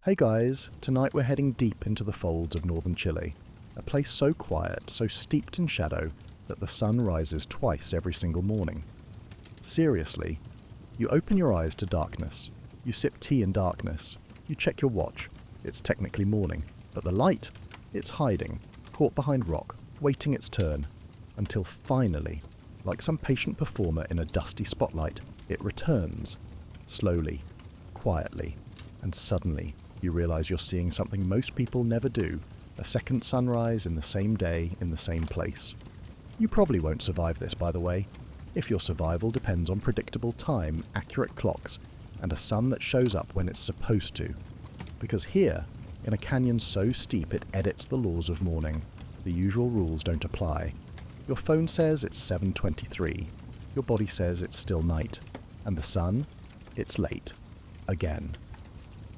Hey guys, tonight we're heading deep into the folds of northern Chile, a place so quiet, so steeped in shadow, that the sun rises twice every single morning. Seriously, you open your eyes to darkness, you sip tea in darkness, you check your watch, it's technically morning, but the light, it's hiding, caught behind rock, waiting its turn, until finally, like some patient performer in a dusty spotlight, it returns, slowly, quietly, and suddenly you realize you're seeing something most people never do, a second sunrise in the same day in the same place. You probably won't survive this, by the way, if your survival depends on predictable time, accurate clocks, and a sun that shows up when it's supposed to. Because here, in a canyon so steep it edits the laws of morning, the usual rules don't apply. Your phone says it's 7:23, your body says it's still night, and the sun, it's late. Again.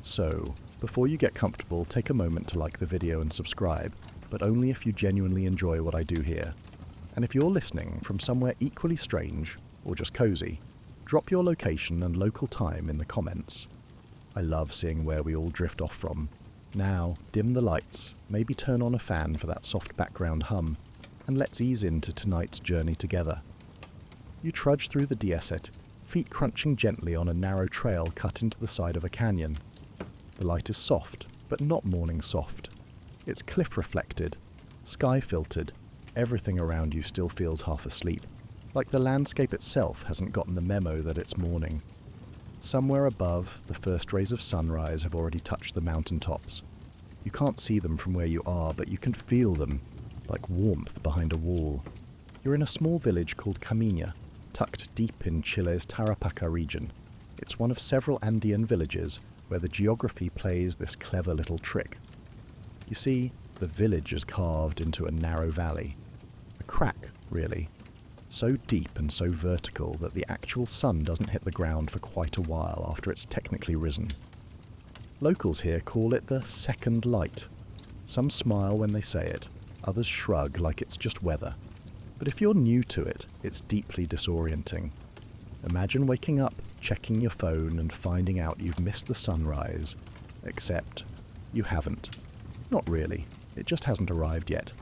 So, before you get comfortable, take a moment to like the video and subscribe, but only if you genuinely enjoy what I do here. And if you're listening from somewhere equally strange, or just cozy, drop your location and local time in the comments. I love seeing where we all drift off from. Now, dim the lights, maybe turn on a fan for that soft background hum, and let's ease into tonight's journey together. You trudge through the desert, feet crunching gently on a narrow trail cut into the side of a canyon. The light is soft, but not morning soft. It's cliff reflected, sky filtered, everything around you still feels half asleep, like the landscape itself hasn't gotten the memo that it's morning. Somewhere above, the first rays of sunrise have already touched the mountain tops. You can't see them from where you are, but you can feel them, like warmth behind a wall. You're in a small village called Camiña, tucked deep in Chile's Tarapacá region. It's one of several Andean villages where the geography plays this clever little trick. You see, the village is carved into a narrow valley. A crack, really. So deep and so vertical that the actual sun doesn't hit the ground for quite a while after it's technically risen. Locals here call it the second light. Some smile when they say it, others shrug like it's just weather. But if you're new to it, it's deeply disorienting. Imagine waking up, checking your phone and finding out you've missed the sunrise. Except, you haven't. Not really. It just hasn't arrived yet.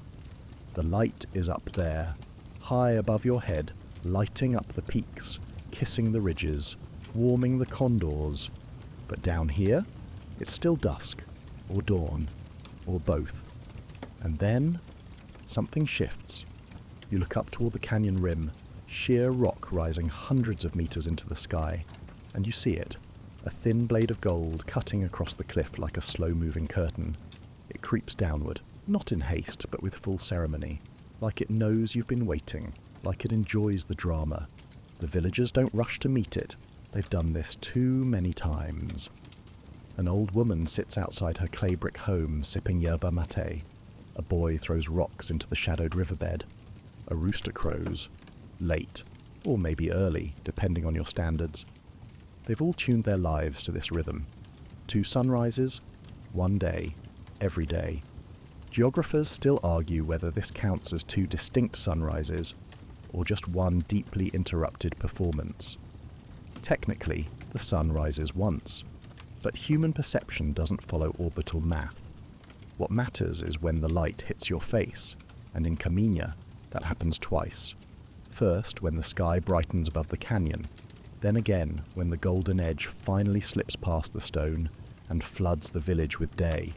The light is up there, high above your head, lighting up the peaks, kissing the ridges, warming the condors. But down here, it's still dusk, or dawn, or both. And then, something shifts. You look up toward the canyon rim, sheer rock rising hundreds of meters into the sky, and you see it, a thin blade of gold cutting across the cliff like a slow-moving curtain. It creeps downward, not in haste, but with full ceremony, like it knows you've been waiting, like it enjoys the drama. The villagers don't rush to meet it. They've done this too many times. An old woman sits outside her clay brick home, sipping yerba mate. A boy throws rocks into the shadowed riverbed. A rooster crows. Late, or maybe early, depending on your standards. They've all tuned their lives to this rhythm. 2 sunrises, 1 day, every day. Geographers still argue whether this counts as 2 distinct sunrises, or just one deeply interrupted performance. Technically, the sun rises once, but human perception doesn't follow orbital math. What matters is when the light hits your face, and in Camiña, that happens twice. First, when the sky brightens above the canyon, then again when the golden edge finally slips past the stone and floods the village with day.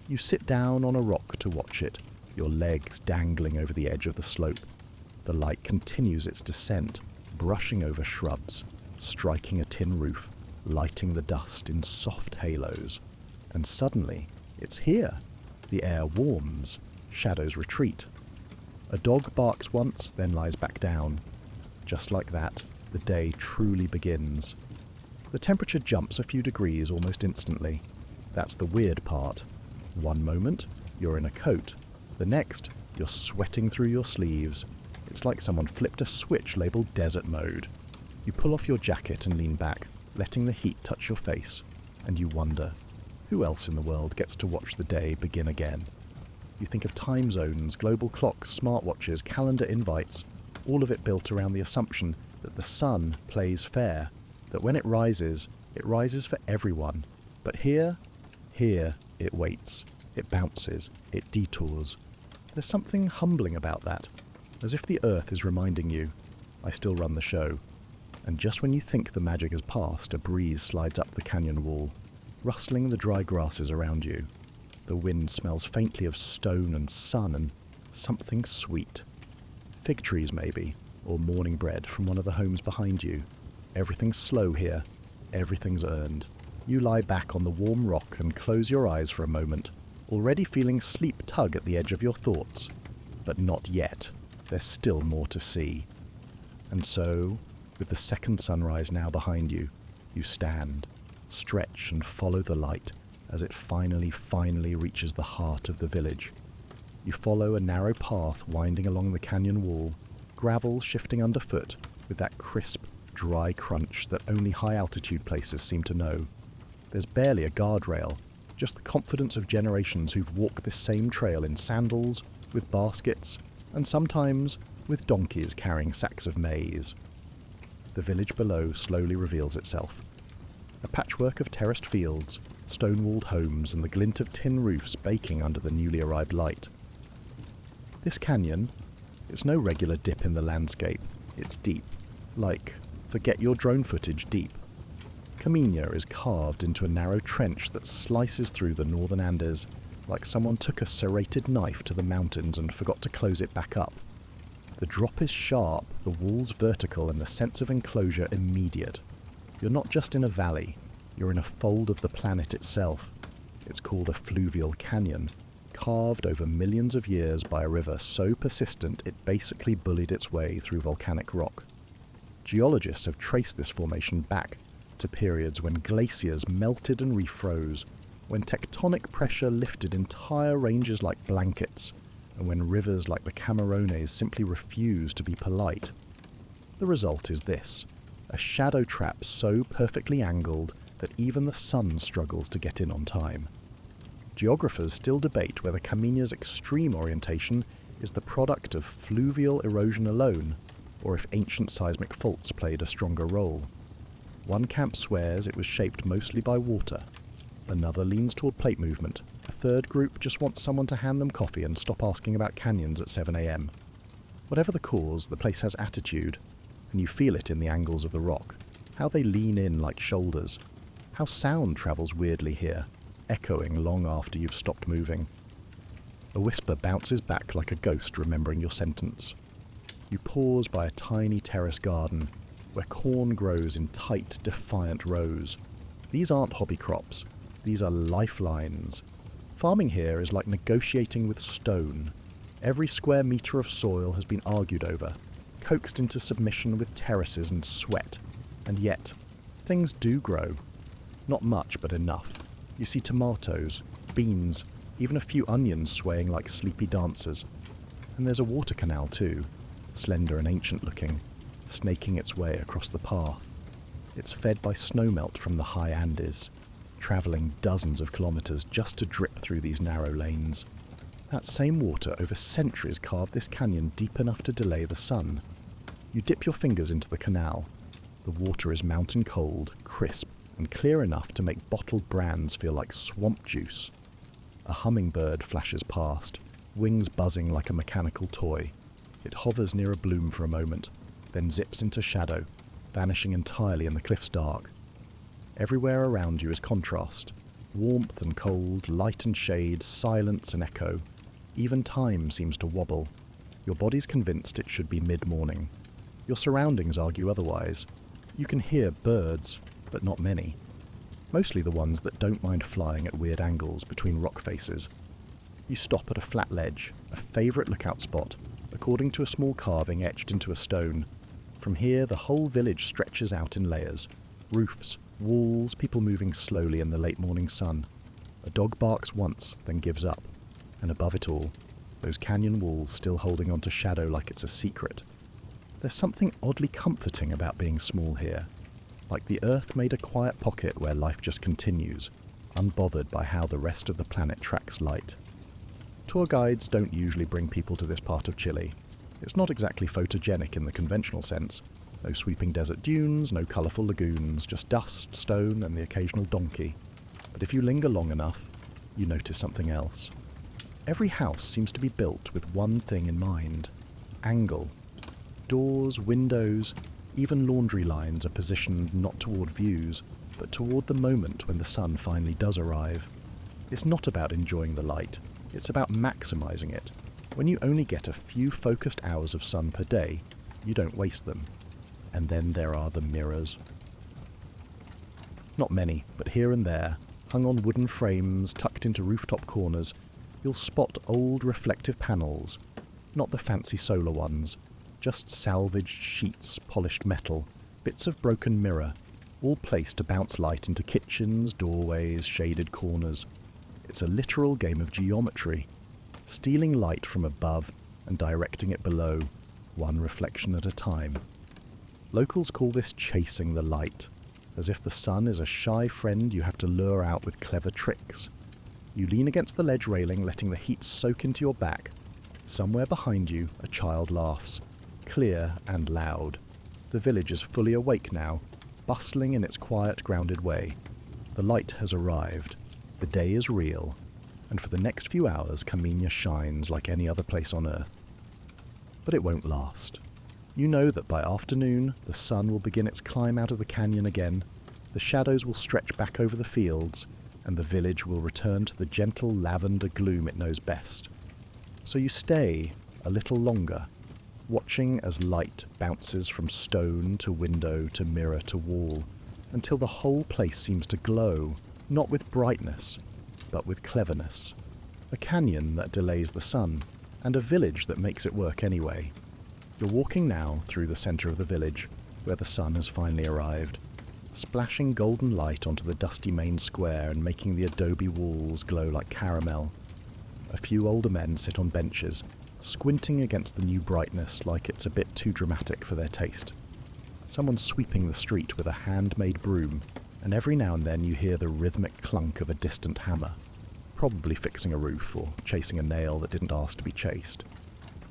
You sit down on a rock to watch it, your legs dangling over the edge of the slope. The light continues its descent, brushing over shrubs, striking a tin roof, lighting the dust in soft halos. And suddenly, it's here. The air warms, shadows retreat. A dog barks once, then lies back down. Just like that, the day truly begins. The temperature jumps a few degrees almost instantly. That's the weird part. One moment, you're in a coat. The next, you're sweating through your sleeves. It's like someone flipped a switch labeled desert mode. You pull off your jacket and lean back, letting the heat touch your face. And you wonder, who else in the world gets to watch the day begin again? You think of time zones, global clocks, smartwatches, calendar invites, all of it built around the assumption that the sun plays fair, that when it rises for everyone. But here, Here, it waits, it bounces, it detours. There's something humbling about that, as if the earth is reminding you, I still run the show. And just when you think the magic has passed, a breeze slides up the canyon wall, rustling the dry grasses around you. The wind smells faintly of stone and sun and something sweet. Fig trees maybe, or morning bread from one of the homes behind you. Everything's slow here, everything's earned. You lie back on the warm rock and close your eyes for a moment, already feeling sleep tug at the edge of your thoughts. But not yet. There's still more to see. And so, with the second sunrise now behind you, you stand, stretch and follow the light as it finally reaches the heart of the village. You follow a narrow path winding along the canyon wall, gravel shifting underfoot with that crisp, dry crunch that only high-altitude places seem to know. There's barely a guardrail, just the confidence of generations who've walked this same trail in sandals, with baskets, and sometimes with donkeys carrying sacks of maize. The village below slowly reveals itself. A patchwork of terraced fields, stone-walled homes, and the glint of tin roofs baking under the newly arrived light. This canyon, it's no regular dip in the landscape. It's deep, like, forget your drone footage deep. Camiña is carved into a narrow trench that slices through the northern Andes, like someone took a serrated knife to the mountains and forgot to close it back up. The drop is sharp, the walls vertical, and the sense of enclosure immediate. You're not just in a valley, you're in a fold of the planet itself. It's called a fluvial canyon, carved over millions of years by a river so persistent it basically bullied its way through volcanic rock. Geologists have traced this formation back to periods when glaciers melted and refroze, when tectonic pressure lifted entire ranges like blankets, and when rivers like the Camirones simply refused to be polite. The result is this, a shadow trap so perfectly angled that even the sun struggles to get in on time. Geographers still debate whether Camiña's extreme orientation is the product of fluvial erosion alone, or if ancient seismic faults played a stronger role. One camp swears it was shaped mostly by water. Another leans toward plate movement. A third group just wants someone to hand them coffee and stop asking about canyons at 7 a.m. Whatever the cause, the place has attitude, and you feel it in the angles of the rock, how they lean in like shoulders, how sound travels weirdly here, echoing long after you've stopped moving. A whisper bounces back like a ghost remembering your sentence. You pause by a tiny terrace garden, where corn grows in tight, defiant rows. These aren't hobby crops. These are lifelines. Farming here is like negotiating with stone. Every square metre of soil has been argued over, coaxed into submission with terraces and sweat. And yet, things do grow. Not much, but enough. You see tomatoes, beans, even a few onions swaying like sleepy dancers. And there's a water canal too, slender and ancient-looking, snaking its way across the path. It's fed by snowmelt from the high Andes, travelling dozens of kilometres just to drip through these narrow lanes. That same water over centuries carved this canyon deep enough to delay the sun. You dip your fingers into the canal. The water is mountain cold, crisp, and clear enough to make bottled brands feel like swamp juice. A hummingbird flashes past, wings buzzing like a mechanical toy. It hovers near a bloom for a moment, then zips into shadow, vanishing entirely in the cliff's dark. Everywhere around you is contrast. Warmth and cold, light and shade, silence and echo. Even time seems to wobble. Your body's convinced it should be mid-morning. Your surroundings argue otherwise. You can hear birds, but not many. Mostly the ones that don't mind flying at weird angles between rock faces. You stop at a flat ledge, a favourite lookout spot, according to a small carving etched into a stone. From here, the whole village stretches out in layers. Roofs, walls, people moving slowly in the late morning sun. A dog barks once, then gives up. And above it all, those canyon walls still holding on to shadow like it's a secret. There's something oddly comforting about being small here. Like the earth made a quiet pocket where life just continues, unbothered by how the rest of the planet tracks light. Tour guides don't usually bring people to this part of Chile. It's not exactly photogenic in the conventional sense. No sweeping desert dunes, no colourful lagoons, just dust, stone, and the occasional donkey. But if you linger long enough, you notice something else. Every house seems to be built with one thing in mind: angle. Doors, windows, even laundry lines are positioned not toward views, but toward the moment when the sun finally does arrive. It's not about enjoying the light, it's about maximizing it. When you only get a few focused hours of sun per day, you don't waste them. And then there are the mirrors. Not many, but here and there, hung on wooden frames tucked into rooftop corners, you'll spot old reflective panels, not the fancy solar ones, just salvaged sheets, polished metal, bits of broken mirror, all placed to bounce light into kitchens, doorways, shaded corners. It's a literal game of geometry, stealing light from above and directing it below, one reflection at a time. Locals call this chasing the light, as if the sun is a shy friend you have to lure out with clever tricks. You lean against the ledge railing, letting the heat soak into your back. Somewhere behind you, a child laughs, clear and loud. The village is fully awake now, bustling in its quiet, grounded way. The light has arrived. The day is real. And for the next few hours, Camiña shines like any other place on Earth. But it won't last. You know that by afternoon, the sun will begin its climb out of the canyon again, the shadows will stretch back over the fields, and the village will return to the gentle lavender gloom it knows best. So you stay a little longer, watching as light bounces from stone to window to mirror to wall, until the whole place seems to glow, not with brightness, but with cleverness. A canyon that delays the sun, and a village that makes it work anyway. You're walking now through the centre of the village, where the sun has finally arrived, splashing golden light onto the dusty main square and making the adobe walls glow like caramel. A few older men sit on benches, squinting against the new brightness like it's a bit too dramatic for their taste. Someone's sweeping the street with a handmade broom, and every now and then you hear the rhythmic clunk of a distant hammer, probably fixing a roof or chasing a nail that didn't ask to be chased.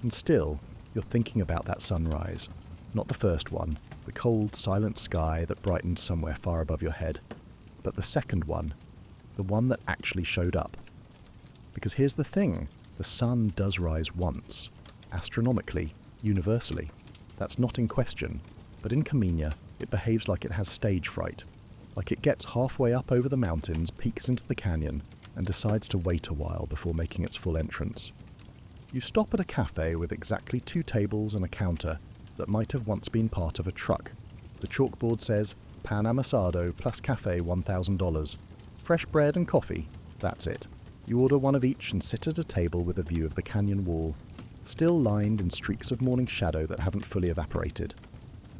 And still, you're thinking about that sunrise, not the first one, the cold, silent sky that brightened somewhere far above your head, but the second one, the one that actually showed up. Because here's the thing, the sun does rise once, astronomically, universally. That's not in question, but in Camiña, it behaves like it has stage fright, like it gets halfway up over the mountains, peeks into the canyon, and decides to wait a while before making its full entrance. You stop at a cafe with exactly 2 tables and a counter that might have once been part of a truck. The chalkboard says, "Pan amasado plus cafe $1,000. Fresh bread and coffee." That's it. You order one of each and sit at a table with a view of the canyon wall, still lined in streaks of morning shadow that haven't fully evaporated.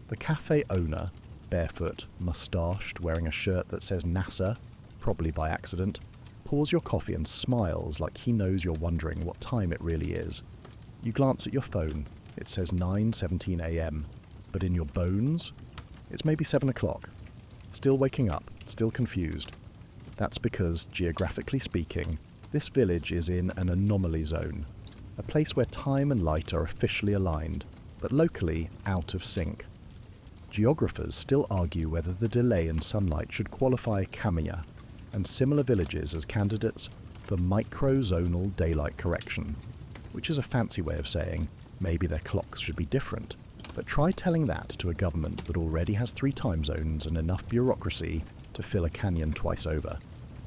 The cafe owner, barefoot, mustached, wearing a shirt that says NASA, probably by accident, pours your coffee and smiles like he knows you're wondering what time it really is. You glance at your phone. It says 9:17 a.m. But in your bones, it's maybe 7 o'clock. Still waking up, still confused. That's because, geographically speaking, this village is in an anomaly zone, a place where time and light are officially aligned, but locally out of sync. Geographers still argue whether the delay in sunlight should qualify Camiña and similar villages as candidates for microzonal daylight correction, which is a fancy way of saying maybe their clocks should be different. But try telling that to a government that already has 3 time zones and enough bureaucracy to fill a canyon twice over.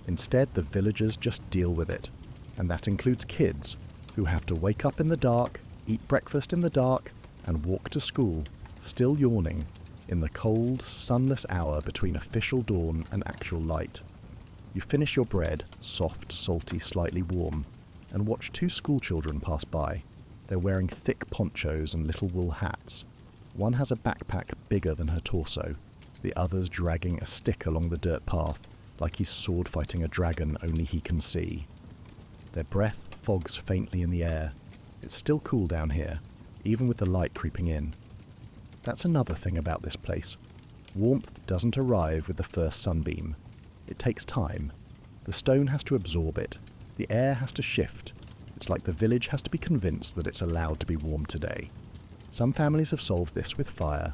Instead, the villagers just deal with it, and that includes kids who have to wake up in the dark, eat breakfast in the dark, and walk to school, still yawning, in the cold, sunless hour between official dawn and actual light. You finish your bread, soft, salty, slightly warm, and watch 2 schoolchildren pass by. They're wearing thick ponchos and little wool hats. One has a backpack bigger than her torso, the other's dragging a stick along the dirt path, like he's sword fighting a dragon only he can see. Their breath fogs faintly in the air. It's still cool down here, even with the light creeping in. That's another thing about this place. Warmth doesn't arrive with the first sunbeam. It takes time. The stone has to absorb it. The air has to shift. It's like the village has to be convinced that it's allowed to be warm today. Some families have solved this with fire.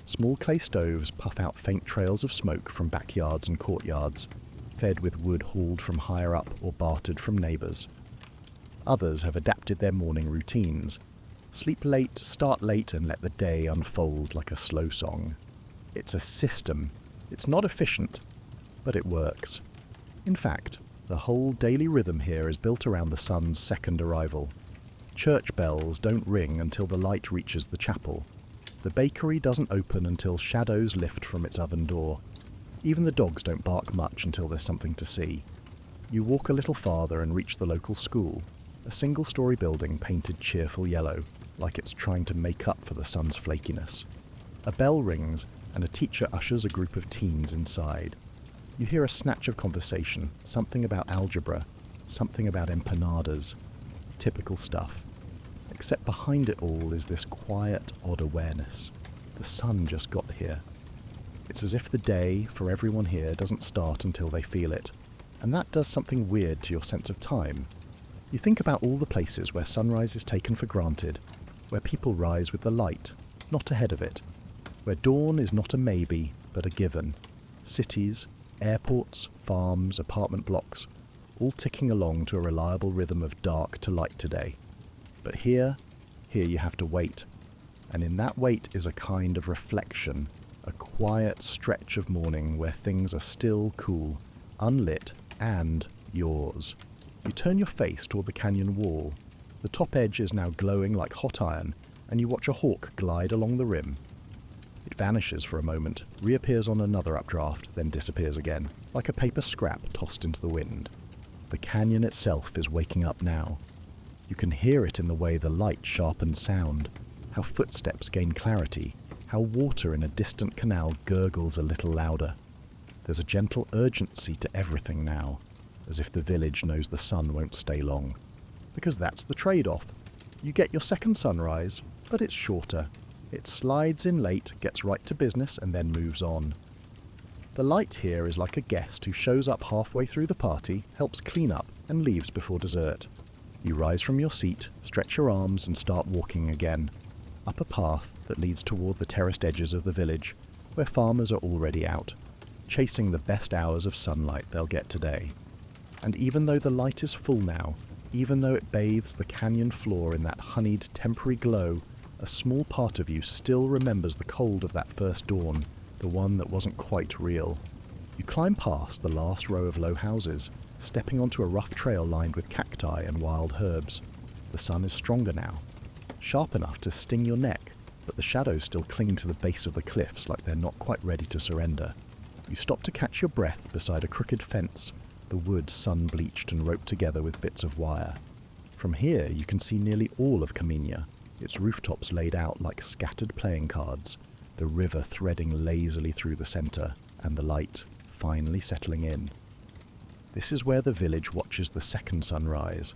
Small clay stoves puff out faint trails of smoke from backyards and courtyards. fed with wood hauled from higher up or bartered from neighbours. Others have adapted their morning routines. Sleep late, start late, and let the day unfold like a slow song. It's a system. It's not efficient, but it works. In fact, the whole daily rhythm here is built around the sun's second arrival. Church bells don't ring until the light reaches the chapel. The bakery doesn't open until shadows lift from its oven door. Even the dogs don't bark much until there's something to see. You walk a little farther and reach the local school, a single-storey building painted cheerful yellow, like it's trying to make up for the sun's flakiness. A bell rings and a teacher ushers a group of teens inside. You hear a snatch of conversation, something about algebra, something about empanadas. Typical stuff. Except behind it all is this quiet, odd awareness. The sun just got here. It's as if the day, for everyone here, doesn't start until they feel it. And that does something weird to your sense of time. You think about all the places where sunrise is taken for granted, where people rise with the light, not ahead of it, where dawn is not a maybe, but a given. Cities, airports, farms, apartment blocks, all ticking along to a reliable rhythm of dark to light today. But here you have to wait. And in that wait is a kind of reflection, a quiet stretch of morning where things are still cool, unlit, and yours. You turn your face toward the canyon wall. The top edge is now glowing like hot iron, and you watch a hawk glide along the rim. It vanishes for a moment, reappears on another updraft, then disappears again, like a paper scrap tossed into the wind. The canyon itself is waking up now. You can hear it in the way the light sharpens sound, how footsteps gain clarity, how water in a distant canal gurgles a little louder. There's a gentle urgency to everything now, as if the village knows the sun won't stay long. Because that's the trade-off. You get your second sunrise, but it's shorter. It slides in late, gets right to business, and then moves on. The light here is like a guest who shows up halfway through the party, helps clean up, and leaves before dessert. You rise from your seat, stretch your arms, and start walking again, up a path that leads toward the terraced edges of the village, where farmers are already out, chasing the best hours of sunlight they'll get today. And even though the light is full now, even though it bathes the canyon floor in that honeyed temporary glow, a small part of you still remembers the cold of that first dawn, the one that wasn't quite real. You climb past the last row of low houses, stepping onto a rough trail lined with cacti and wild herbs. The sun is stronger now, sharp enough to sting your neck, but the shadows still cling to the base of the cliffs like they're not quite ready to surrender. You stop to catch your breath beside a crooked fence, the wood sun-bleached and roped together with bits of wire. From here you can see nearly all of Camiña, its rooftops laid out like scattered playing cards, the river threading lazily through the centre, and the light finally settling in. This is where the village watches the second sunrise.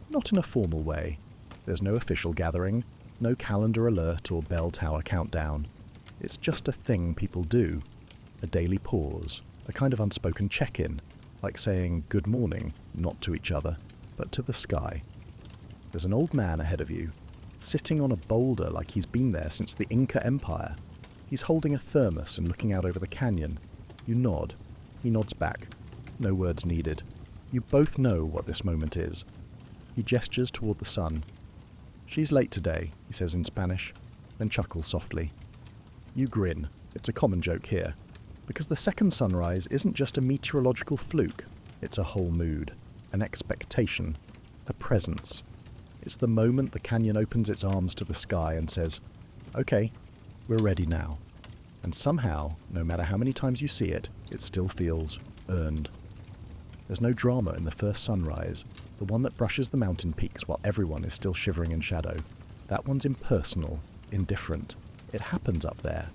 Not in a formal way. There's no official gathering, no calendar alert or bell tower countdown. It's just a thing people do. A daily pause, a kind of unspoken check-in, like saying good morning, not to each other, but to the sky. There's an old man ahead of you, sitting on a boulder like he's been there since the Inca Empire. He's holding a thermos and looking out over the canyon. You nod. He nods back. No words needed. You both know what this moment is. He gestures toward the sun. "She's late today," he says in Spanish, then chuckles softly. You grin. It's a common joke here. Because the second sunrise isn't just a meteorological fluke. It's a whole mood, an expectation, a presence. It's the moment the canyon opens its arms to the sky and says, "Okay, we're ready now." And somehow, no matter how many times you see it, it still feels earned. There's no drama in the first sunrise, the one that brushes the mountain peaks while everyone is still shivering in shadow. That one's impersonal, indifferent. It happens up there.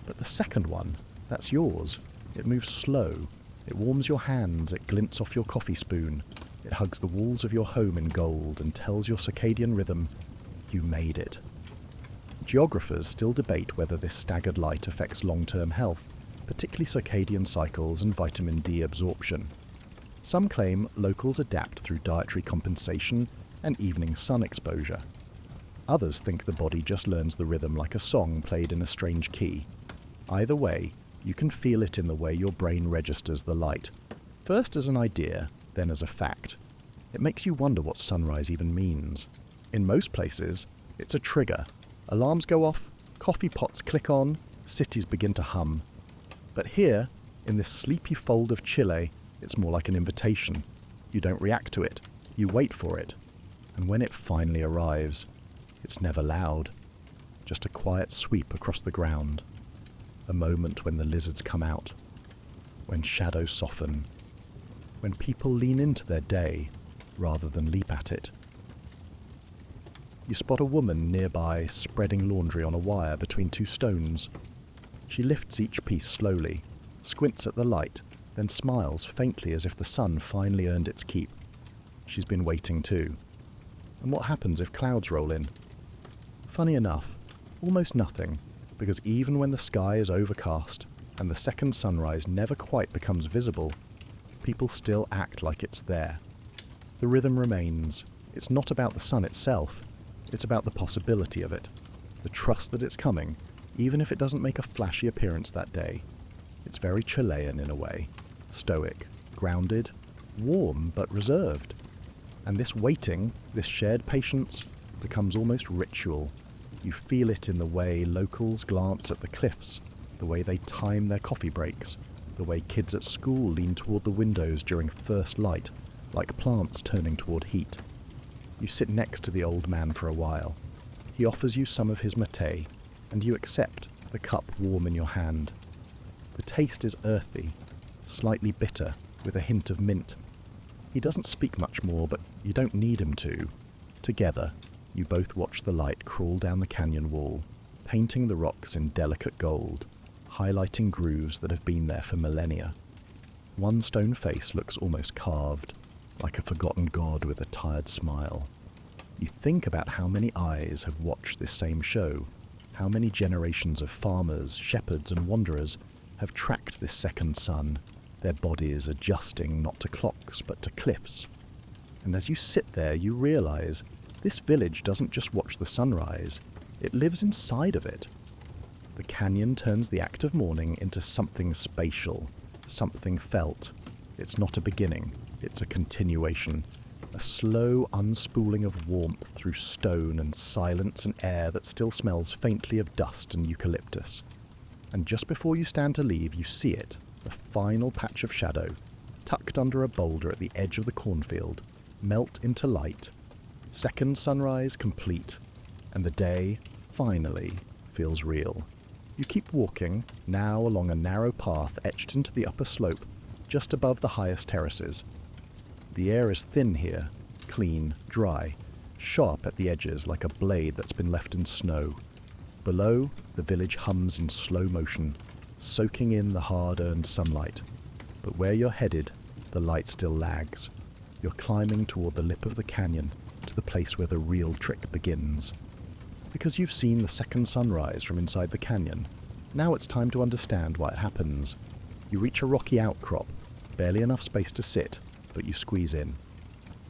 But the second one, that's yours. It moves slow. It warms your hands, it glints off your coffee spoon. It hugs the walls of your home in gold and tells your circadian rhythm, you made it. Geographers still debate whether this staggered light affects long-term health, particularly circadian cycles and vitamin D absorption. Some claim locals adapt through dietary compensation and evening sun exposure. Others think the body just learns the rhythm like a song played in a strange key. Either way, you can feel it in the way your brain registers the light, First as an idea, then as a fact. It makes you wonder what sunrise even means. In most places, it's a trigger. Alarms go off, coffee pots click on, cities begin to hum. But here, in this sleepy fold of Chile, it's more like an invitation. You don't react to it, you wait for it. And when it finally arrives, it's never loud. Just a quiet sweep across the ground. A moment when the lizards come out. When shadows soften. When people lean into their day rather than leap at it. You spot a woman nearby spreading laundry on a wire between two stones. She lifts each piece slowly, squints at the light, then smiles faintly as if the sun finally earned its keep. She's been waiting too. And what happens if clouds roll in? Funny enough, almost nothing, because even when the sky is overcast and the second sunrise never quite becomes visible, people still act like it's there. The rhythm remains. It's not about the sun itself. It's about the possibility of it, the trust that it's coming, even if it doesn't make a flashy appearance that day. It's very Chilean in a way, stoic, grounded, warm but reserved. And this waiting, this shared patience, becomes almost ritual. You feel it in the way locals glance at the cliffs, the way they time their coffee breaks, the way kids at school lean toward the windows during first light, like plants turning toward heat. You sit next to the old man for a while. He offers you some of his mate, and you accept, the cup warm in your hand. The taste is earthy, slightly bitter, with a hint of mint. He doesn't speak much more, but you don't need him to. Together, you both watch the light crawl down the canyon wall, painting the rocks in delicate gold, highlighting grooves that have been there for millennia. One stone face looks almost carved, like a forgotten god with a tired smile. You think about how many eyes have watched this same show, how many generations of farmers, shepherds and wanderers have tracked this second sun, their bodies adjusting not to clocks but to cliffs. And as you sit there, you realize this village doesn't just watch the sunrise, it lives inside of it. The canyon turns the act of mourning into something spatial, something felt. It's not a beginning, it's a continuation, a slow unspooling of warmth through stone and silence and air that still smells faintly of dust and eucalyptus. And just before you stand to leave, you see it, the final patch of shadow, tucked under a boulder at the edge of the cornfield, melt into light. Second sunrise complete, and the day, finally, feels real. You keep walking, now along a narrow path etched into the upper slope, just above the highest terraces. The air is thin here, clean, dry, sharp at the edges like a blade that's been left in snow. Below, the village hums in slow motion, soaking in the hard-earned sunlight. But where you're headed, the light still lags. You're climbing toward the lip of the canyon, to the place where the real trick begins. Because you've seen the second sunrise from inside the canyon, now it's time to understand why it happens. You reach a rocky outcrop, barely enough space to sit, but you squeeze in.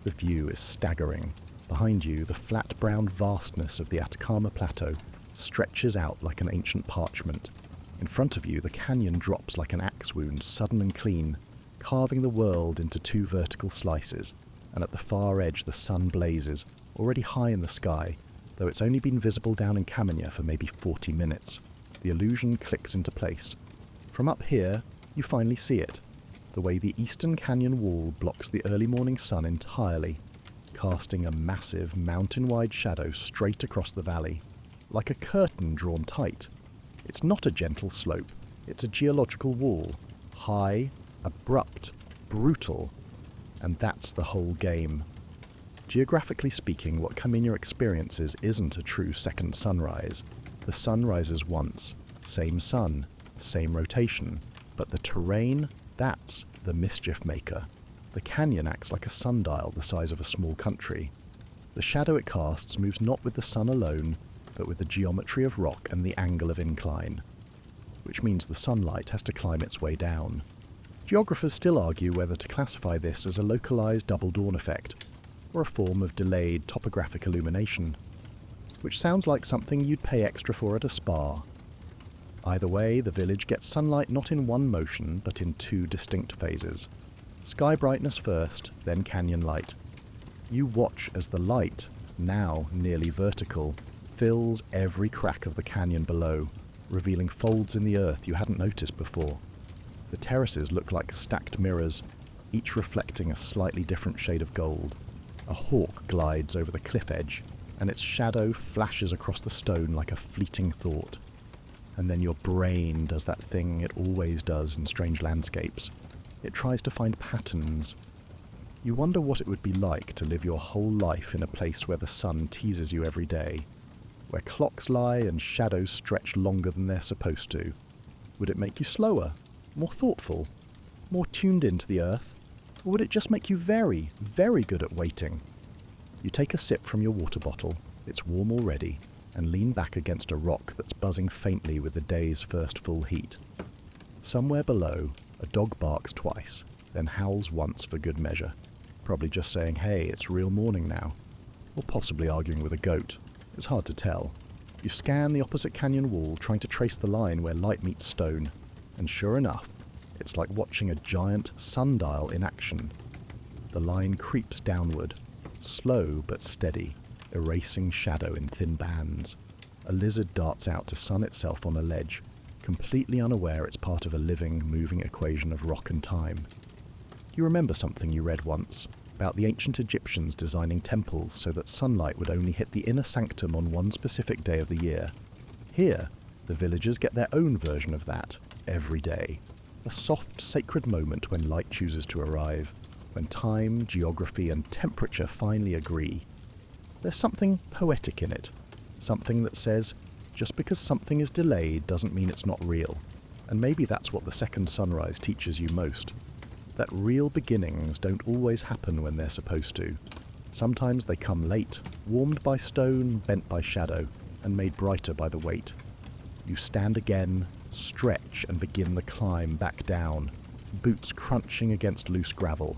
The view is staggering. Behind you, the flat brown vastness of the Atacama Plateau stretches out like an ancient parchment. In front of you, the canyon drops like an axe wound, sudden and clean, carving the world into two vertical slices, and at the far edge the sun blazes, already high in the sky, though it's only been visible down in Camiña for maybe 40 minutes. The illusion clicks into place. From up here, you finally see it, the way the eastern canyon wall blocks the early morning sun entirely, casting a massive mountain-wide shadow straight across the valley, like a curtain drawn tight. It's not a gentle slope, it's a geological wall, high, abrupt, brutal, and that's the whole game. Geographically speaking, what Camiña experiences isn't a true second sunrise. The sun rises once, same sun, same rotation, but the terrain, that's the mischief maker. The canyon acts like a sundial the size of a small country. The shadow it casts moves not with the sun alone, but with the geometry of rock and the angle of incline, which means the sunlight has to climb its way down. Geographers still argue whether to classify this as a localized double dawn effect, or a form of delayed topographic illumination, which sounds like something you'd pay extra for at a spa. Either way, the village gets sunlight not in one motion, but in two distinct phases. Sky brightness first, then canyon light. You watch as the light, now nearly vertical, fills every crack of the canyon below, revealing folds in the earth you hadn't noticed before. The terraces look like stacked mirrors, each reflecting a slightly different shade of gold. A hawk glides over the cliff edge, and its shadow flashes across the stone like a fleeting thought. And then your brain does that thing it always does in strange landscapes. It tries to find patterns. You wonder what it would be like to live your whole life in a place where the sun teases you every day, where clocks lie and shadows stretch longer than they're supposed to. Would it make you slower, more thoughtful, more tuned into the earth? Or would it just make you very, very good at waiting? You take a sip from your water bottle, it's warm already, and lean back against a rock that's buzzing faintly with the day's first full heat. Somewhere below, a dog barks twice, then howls once for good measure, probably just saying, hey, it's real morning now, or possibly arguing with a goat. It's hard to tell. You scan the opposite canyon wall, trying to trace the line where light meets stone, and sure enough, it's like watching a giant sundial in action. The line creeps downward, slow but steady, erasing shadow in thin bands. A lizard darts out to sun itself on a ledge, completely unaware it's part of a living, moving equation of rock and time. You remember something you read once, about the ancient Egyptians designing temples so that sunlight would only hit the inner sanctum on one specific day of the year. Here, the villagers get their own version of that, every day. A soft, sacred moment when light chooses to arrive, when time, geography, and temperature finally agree. There's something poetic in it, something that says, just because something is delayed doesn't mean it's not real. And maybe that's what the second sunrise teaches you most. That real beginnings don't always happen when they're supposed to. Sometimes they come late, warmed by stone, bent by shadow, and made brighter by the weight. You stand again, stretch, and begin the climb back down, boots crunching against loose gravel.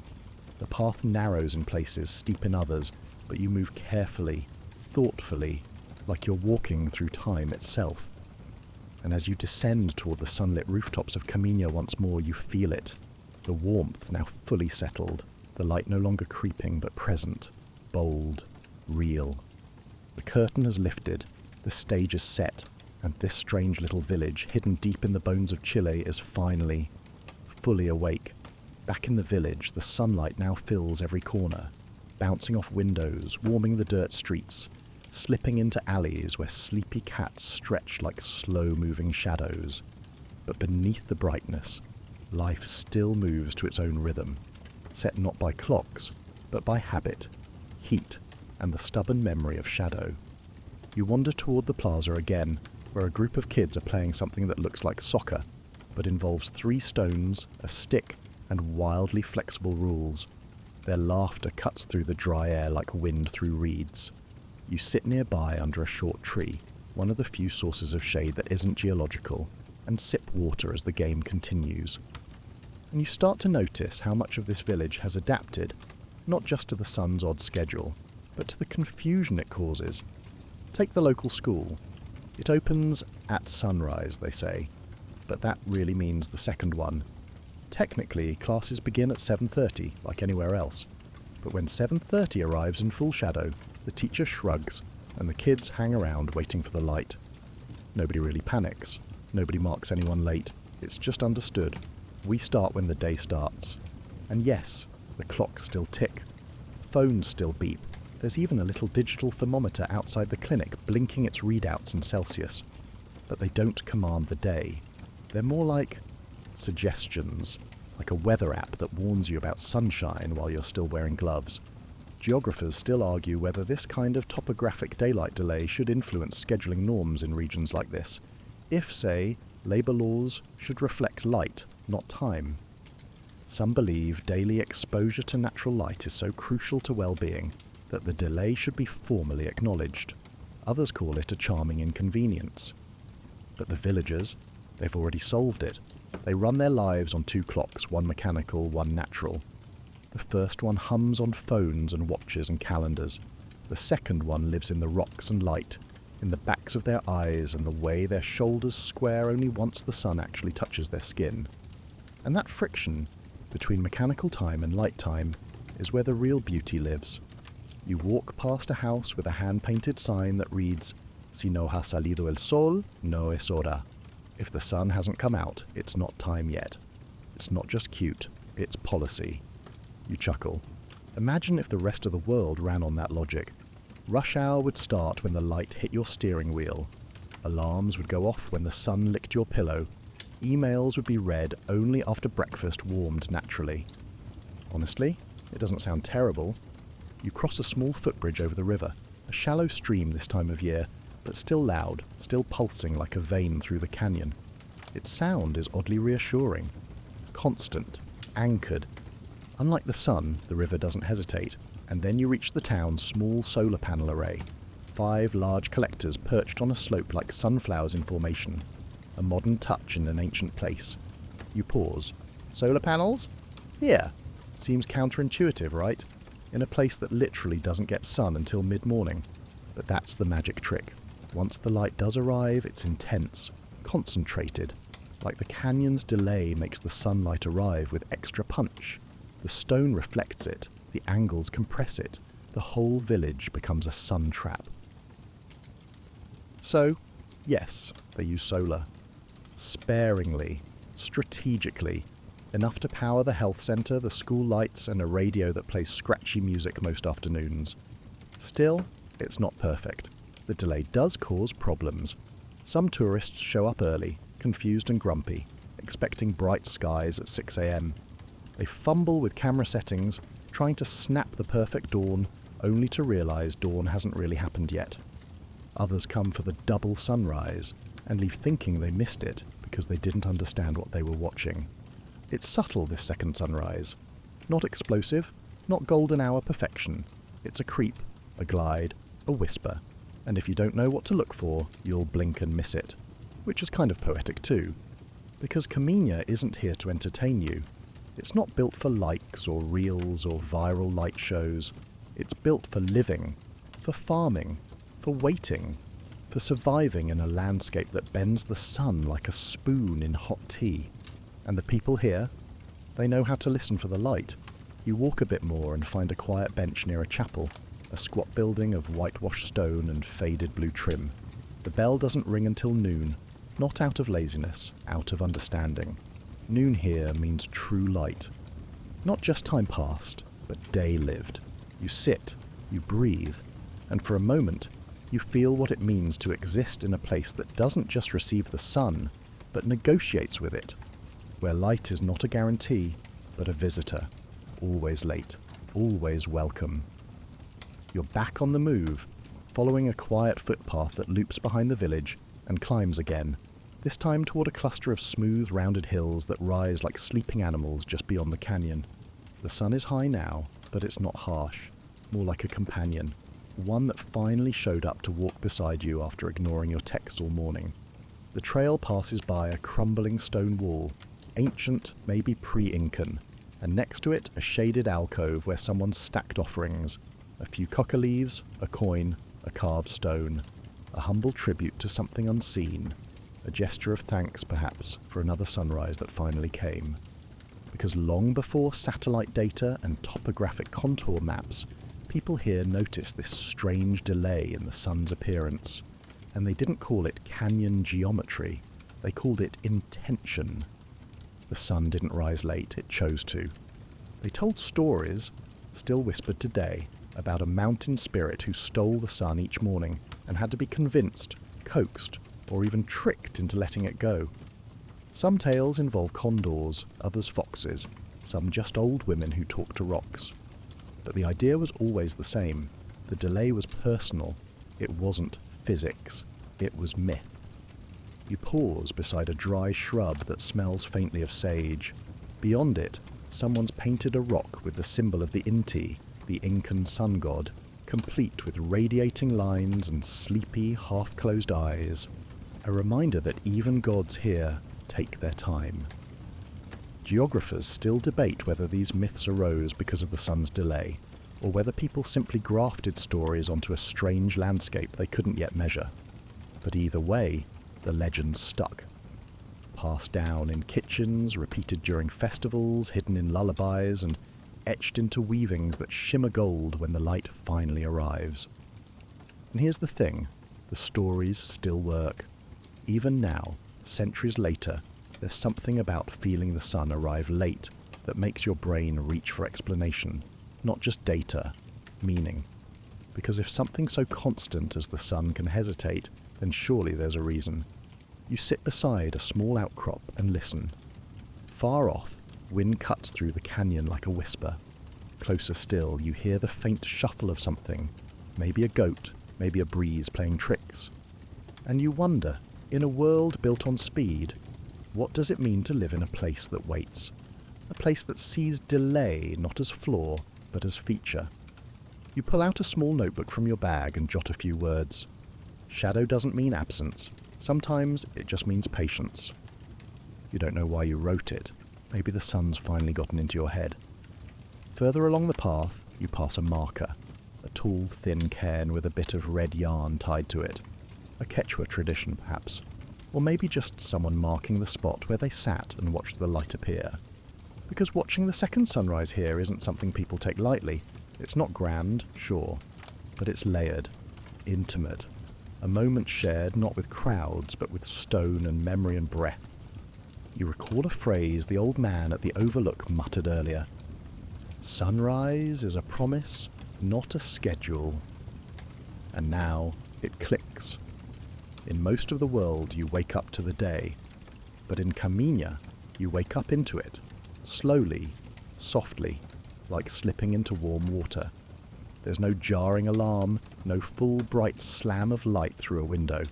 The path narrows in places, steep in others, but you move carefully, thoughtfully, like you're walking through time itself. And as you descend toward the sunlit rooftops of Camiña once more, you feel it. The warmth now fully settled, the light no longer creeping but present, bold, real. The curtain has lifted, the stage is set, and this strange little village, hidden deep in the bones of Chile, is finally, fully awake. Back in the village, the sunlight now fills every corner, bouncing off windows, warming the dirt streets, slipping into alleys where sleepy cats stretch like slow-moving shadows. But beneath the brightness, life still moves to its own rhythm, set not by clocks, but by habit, heat, and the stubborn memory of shadow. You wander toward the plaza again, where a group of kids are playing something that looks like soccer, but involves 3 stones, a stick, and wildly flexible rules. Their laughter cuts through the dry air like wind through reeds. You sit nearby under a short tree, one of the few sources of shade that isn't geological, and sip water as the game continues. And you start to notice how much of this village has adapted, not just to the sun's odd schedule, but to the confusion it causes. Take the local school. It opens at sunrise, they say, but that really means the second one. Technically, classes begin at 7:30, like anywhere else. But when 7:30 arrives in full shadow, the teacher shrugs, and the kids hang around waiting for the light. Nobody really panics. Nobody marks anyone late. It's just understood. We start when the day starts. And yes, the clocks still tick. Phones still beep. There's even a little digital thermometer outside the clinic blinking its readouts in Celsius. But they don't command the day. They're more like suggestions, like a weather app that warns you about sunshine while you're still wearing gloves. Geographers still argue whether this kind of topographic daylight delay should influence scheduling norms in regions like this. If, say, labour laws should reflect light, not time. Some believe daily exposure to natural light is so crucial to well-being that the delay should be formally acknowledged. Others call it a charming inconvenience. But the villagers, they've already solved it. They run their lives on 2 clocks, one mechanical, one natural. The first one hums on phones and watches and calendars. The second one lives in the rocks and light, in the backs of their eyes and the way their shoulders square only once the sun actually touches their skin. And that friction, Between mechanical time and light time is where the real beauty lives. You walk past a house with a hand-painted sign that reads, "Si no ha salido el sol, no es hora." If the sun hasn't come out, it's not time yet. It's not just cute, it's policy. You chuckle. Imagine if the rest of the world ran on that logic. Rush hour would start when the light hit your steering wheel. Alarms would go off when the sun licked your pillow. Emails would be read only after breakfast warmed naturally. Honestly, it doesn't sound terrible. You cross a small footbridge over the river, a shallow stream this time of year, but still loud, still pulsing like a vein through the canyon. Its sound is oddly reassuring. Constant, anchored. Unlike the sun, the river doesn't hesitate, and then you reach the town's small solar panel array. 5 large collectors perched on a slope like sunflowers in formation. A modern touch in an ancient place. You pause. Solar panels? Here. Seems counterintuitive, right? In a place that literally doesn't get sun until mid-morning. But that's the magic trick. Once the light does arrive, it's intense, concentrated. Like the canyon's delay makes the sunlight arrive with extra punch. The stone reflects it, the angles compress it. The whole village becomes a sun trap. So, yes, they use solar. Sparingly, strategically, enough to power the health centre, the school lights, and a radio that plays scratchy music most afternoons. Still, it's not perfect. The delay does cause problems. Some tourists show up early, confused and grumpy, expecting bright skies at 6 a.m. They fumble with camera settings, trying to snap the perfect dawn, only to realise dawn hasn't really happened yet. Others come for the double sunrise, and leave thinking they missed it because they didn't understand what they were watching. It's subtle, this second sunrise. Not explosive, not golden hour perfection. It's a creep, a glide, a whisper. And if you don't know what to look for, you'll blink and miss it. Which is kind of poetic too. Because Camiña isn't here to entertain you. It's not built for likes or reels or viral light shows. It's built for living, for farming, for waiting, for surviving in a landscape that bends the sun like a spoon in hot tea. And the people here, they know how to listen for the light. You walk a bit more and find a quiet bench near a chapel, a squat building of whitewashed stone and faded blue trim. The bell doesn't ring until noon, not out of laziness, out of understanding. Noon here means true light. Not just time passed, but day lived. You sit, you breathe, and for a moment, you feel what it means to exist in a place that doesn't just receive the sun, but negotiates with it, where light is not a guarantee, but a visitor, always late, always welcome. You're back on the move, following a quiet footpath that loops behind the village and climbs again, this time toward a cluster of smooth, rounded hills that rise like sleeping animals just beyond the canyon. The sun is high now, but it's not harsh, more like a companion. One that finally showed up to walk beside you after ignoring your text all morning. The trail passes by a crumbling stone wall, ancient, maybe pre-Incan, and next to it a shaded alcove where someone stacked offerings, a few coca leaves, a coin, a carved stone, a humble tribute to something unseen, a gesture of thanks perhaps for another sunrise that finally came. Because long before satellite data and topographic contour maps, people here noticed this strange delay in the sun's appearance, and they didn't call it canyon geometry, they called it intention. The sun didn't rise late, it chose to. They told stories, still whispered today, about a mountain spirit who stole the sun each morning and had to be convinced, coaxed, or even tricked into letting it go. Some tales involve condors, others foxes, some just old women who talk to rocks. But the idea was always the same. The delay was personal. It wasn't physics. It was myth. You pause beside a dry shrub that smells faintly of sage. Beyond it, someone's painted a rock with the symbol of the Inti, the Incan sun god, complete with radiating lines and sleepy, half-closed eyes. A reminder that even gods here take their time. Geographers still debate whether these myths arose because of the sun's delay, or whether people simply grafted stories onto a strange landscape they couldn't yet measure. But either way, the legends stuck. passed down in kitchens, repeated during festivals, hidden in lullabies, and etched into weavings that shimmer gold when the light finally arrives. And here's the thing, the stories still work. Even now, centuries later, there's something about feeling the sun arrive late that makes your brain reach for explanation, not just data, meaning. Because if something so constant as the sun can hesitate, then surely there's a reason. You sit beside a small outcrop and listen. Far off, wind cuts through the canyon like a whisper. Closer still, you hear the faint shuffle of something, maybe a goat, maybe a breeze playing tricks. And you wonder, in a world built on speed, what does it mean to live in a place that waits? A place that sees delay not as flaw, but as feature. You pull out a small notebook from your bag and jot a few words. Shadow doesn't mean absence. Sometimes it just means patience. You don't know why you wrote it. Maybe the sun's finally gotten into your head. Further along the path, you pass a marker. A tall, thin cairn with a bit of red yarn tied to it. A Quechua tradition, perhaps. Or maybe just someone marking the spot where they sat and watched the light appear. Because watching the second sunrise here isn't something people take lightly. It's not grand, sure, but it's layered, intimate. A moment shared not with crowds, but with stone and memory and breath. You recall a phrase the old man at the overlook muttered earlier. Sunrise is a promise, not a schedule. And now it clicks. In most of the world you wake up to the day, but in Camiña you wake up into it, slowly, softly, like slipping into warm water. There's no jarring alarm, no full bright slam of light through a window.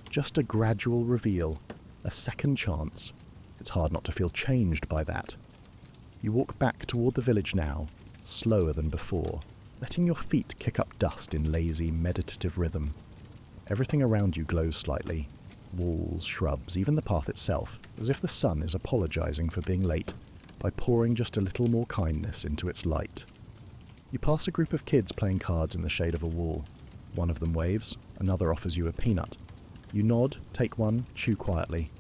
Just a gradual reveal, a second chance. It's hard not to feel changed by that. You walk back toward the village now, slower than before, letting your feet kick up dust in lazy, meditative rhythm. Everything around you glows slightly. Walls, shrubs, even the path itself, as if the sun is apologizing for being late by pouring just a little more kindness into its light. You pass a group of kids playing cards in the shade of a wall. One of them waves, another offers you a peanut. You nod, take one, chew quietly.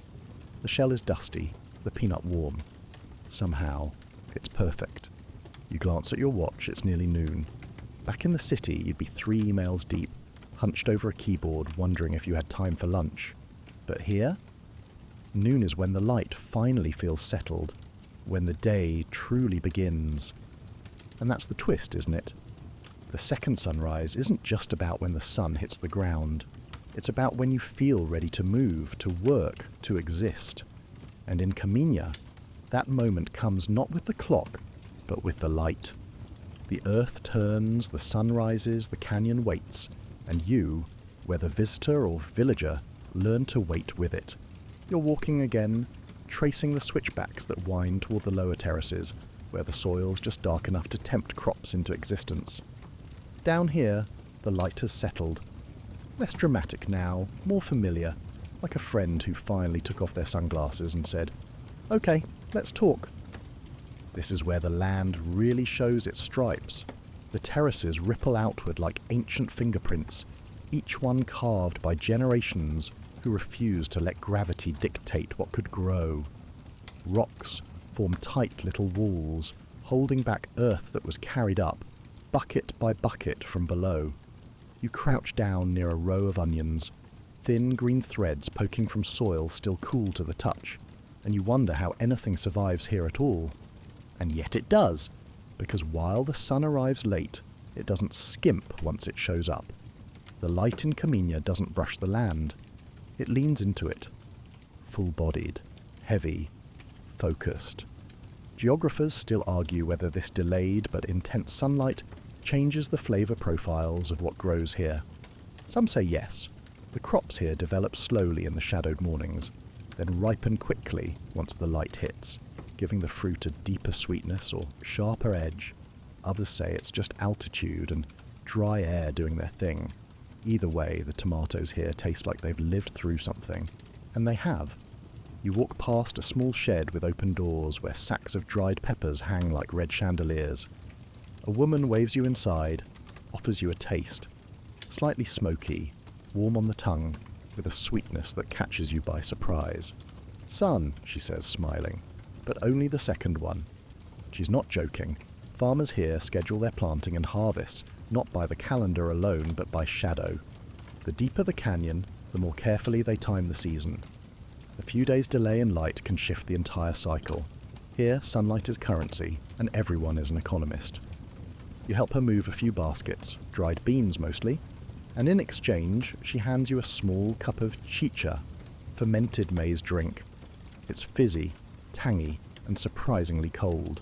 The shell is dusty, the peanut warm. Somehow, it's perfect. You glance at your watch, it's nearly noon. Back in the city, you'd be 3 emails deep, hunched over a keyboard, wondering if you had time for lunch. But here, noon is when the light finally feels settled, when the day truly begins. And that's the twist, isn't it? The second sunrise isn't just about when the sun hits the ground. It's about when you feel ready to move, to work, to exist. And in Camiña, that moment comes not with the clock, but with the light. The earth turns, the sun rises, the canyon waits, and you, whether visitor or villager, learn to wait with it. You're walking again, tracing the switchbacks that wind toward the lower terraces, where the soil's just dark enough to tempt crops into existence. Down here, the light has settled. Less dramatic now, more familiar, like a friend who finally took off their sunglasses and said, "Okay, let's talk." This is where the land really shows its stripes. The terraces ripple outward like ancient fingerprints, each one carved by generations who refused to let gravity dictate what could grow. Rocks form tight little walls, holding back earth that was carried up, bucket by bucket from below. You crouch down near a row of onions, thin green threads poking from soil still cool to the touch, and you wonder how anything survives here at all. And yet it does, because while the sun arrives late, it doesn't skimp once it shows up. The light in Camiña doesn't brush the land. It leans into it, full-bodied, heavy, focused. Geographers still argue whether this delayed but intense sunlight changes the flavour profiles of what grows here. Some say yes. The crops here develop slowly in the shadowed mornings, then ripen quickly once the light hits, giving the fruit a deeper sweetness or sharper edge. Others say it's just altitude and dry air doing their thing. Either way, the tomatoes here taste like they've lived through something. And they have. You walk past a small shed with open doors where sacks of dried peppers hang like red chandeliers. A woman waves you inside, offers you a taste. Slightly smoky, warm on the tongue, with a sweetness that catches you by surprise. "Son," she says, smiling, but only the second one. She's not joking. Farmers here schedule their planting and harvests, not by the calendar alone, but by shadow. The deeper the canyon, the more carefully they time the season. A few days' delay in light can shift the entire cycle. Here, sunlight is currency, and everyone is an economist. You help her move a few baskets, dried beans mostly, and in exchange, she hands you a small cup of chicha, fermented maize drink. It's fizzy, tangy, and surprisingly cold.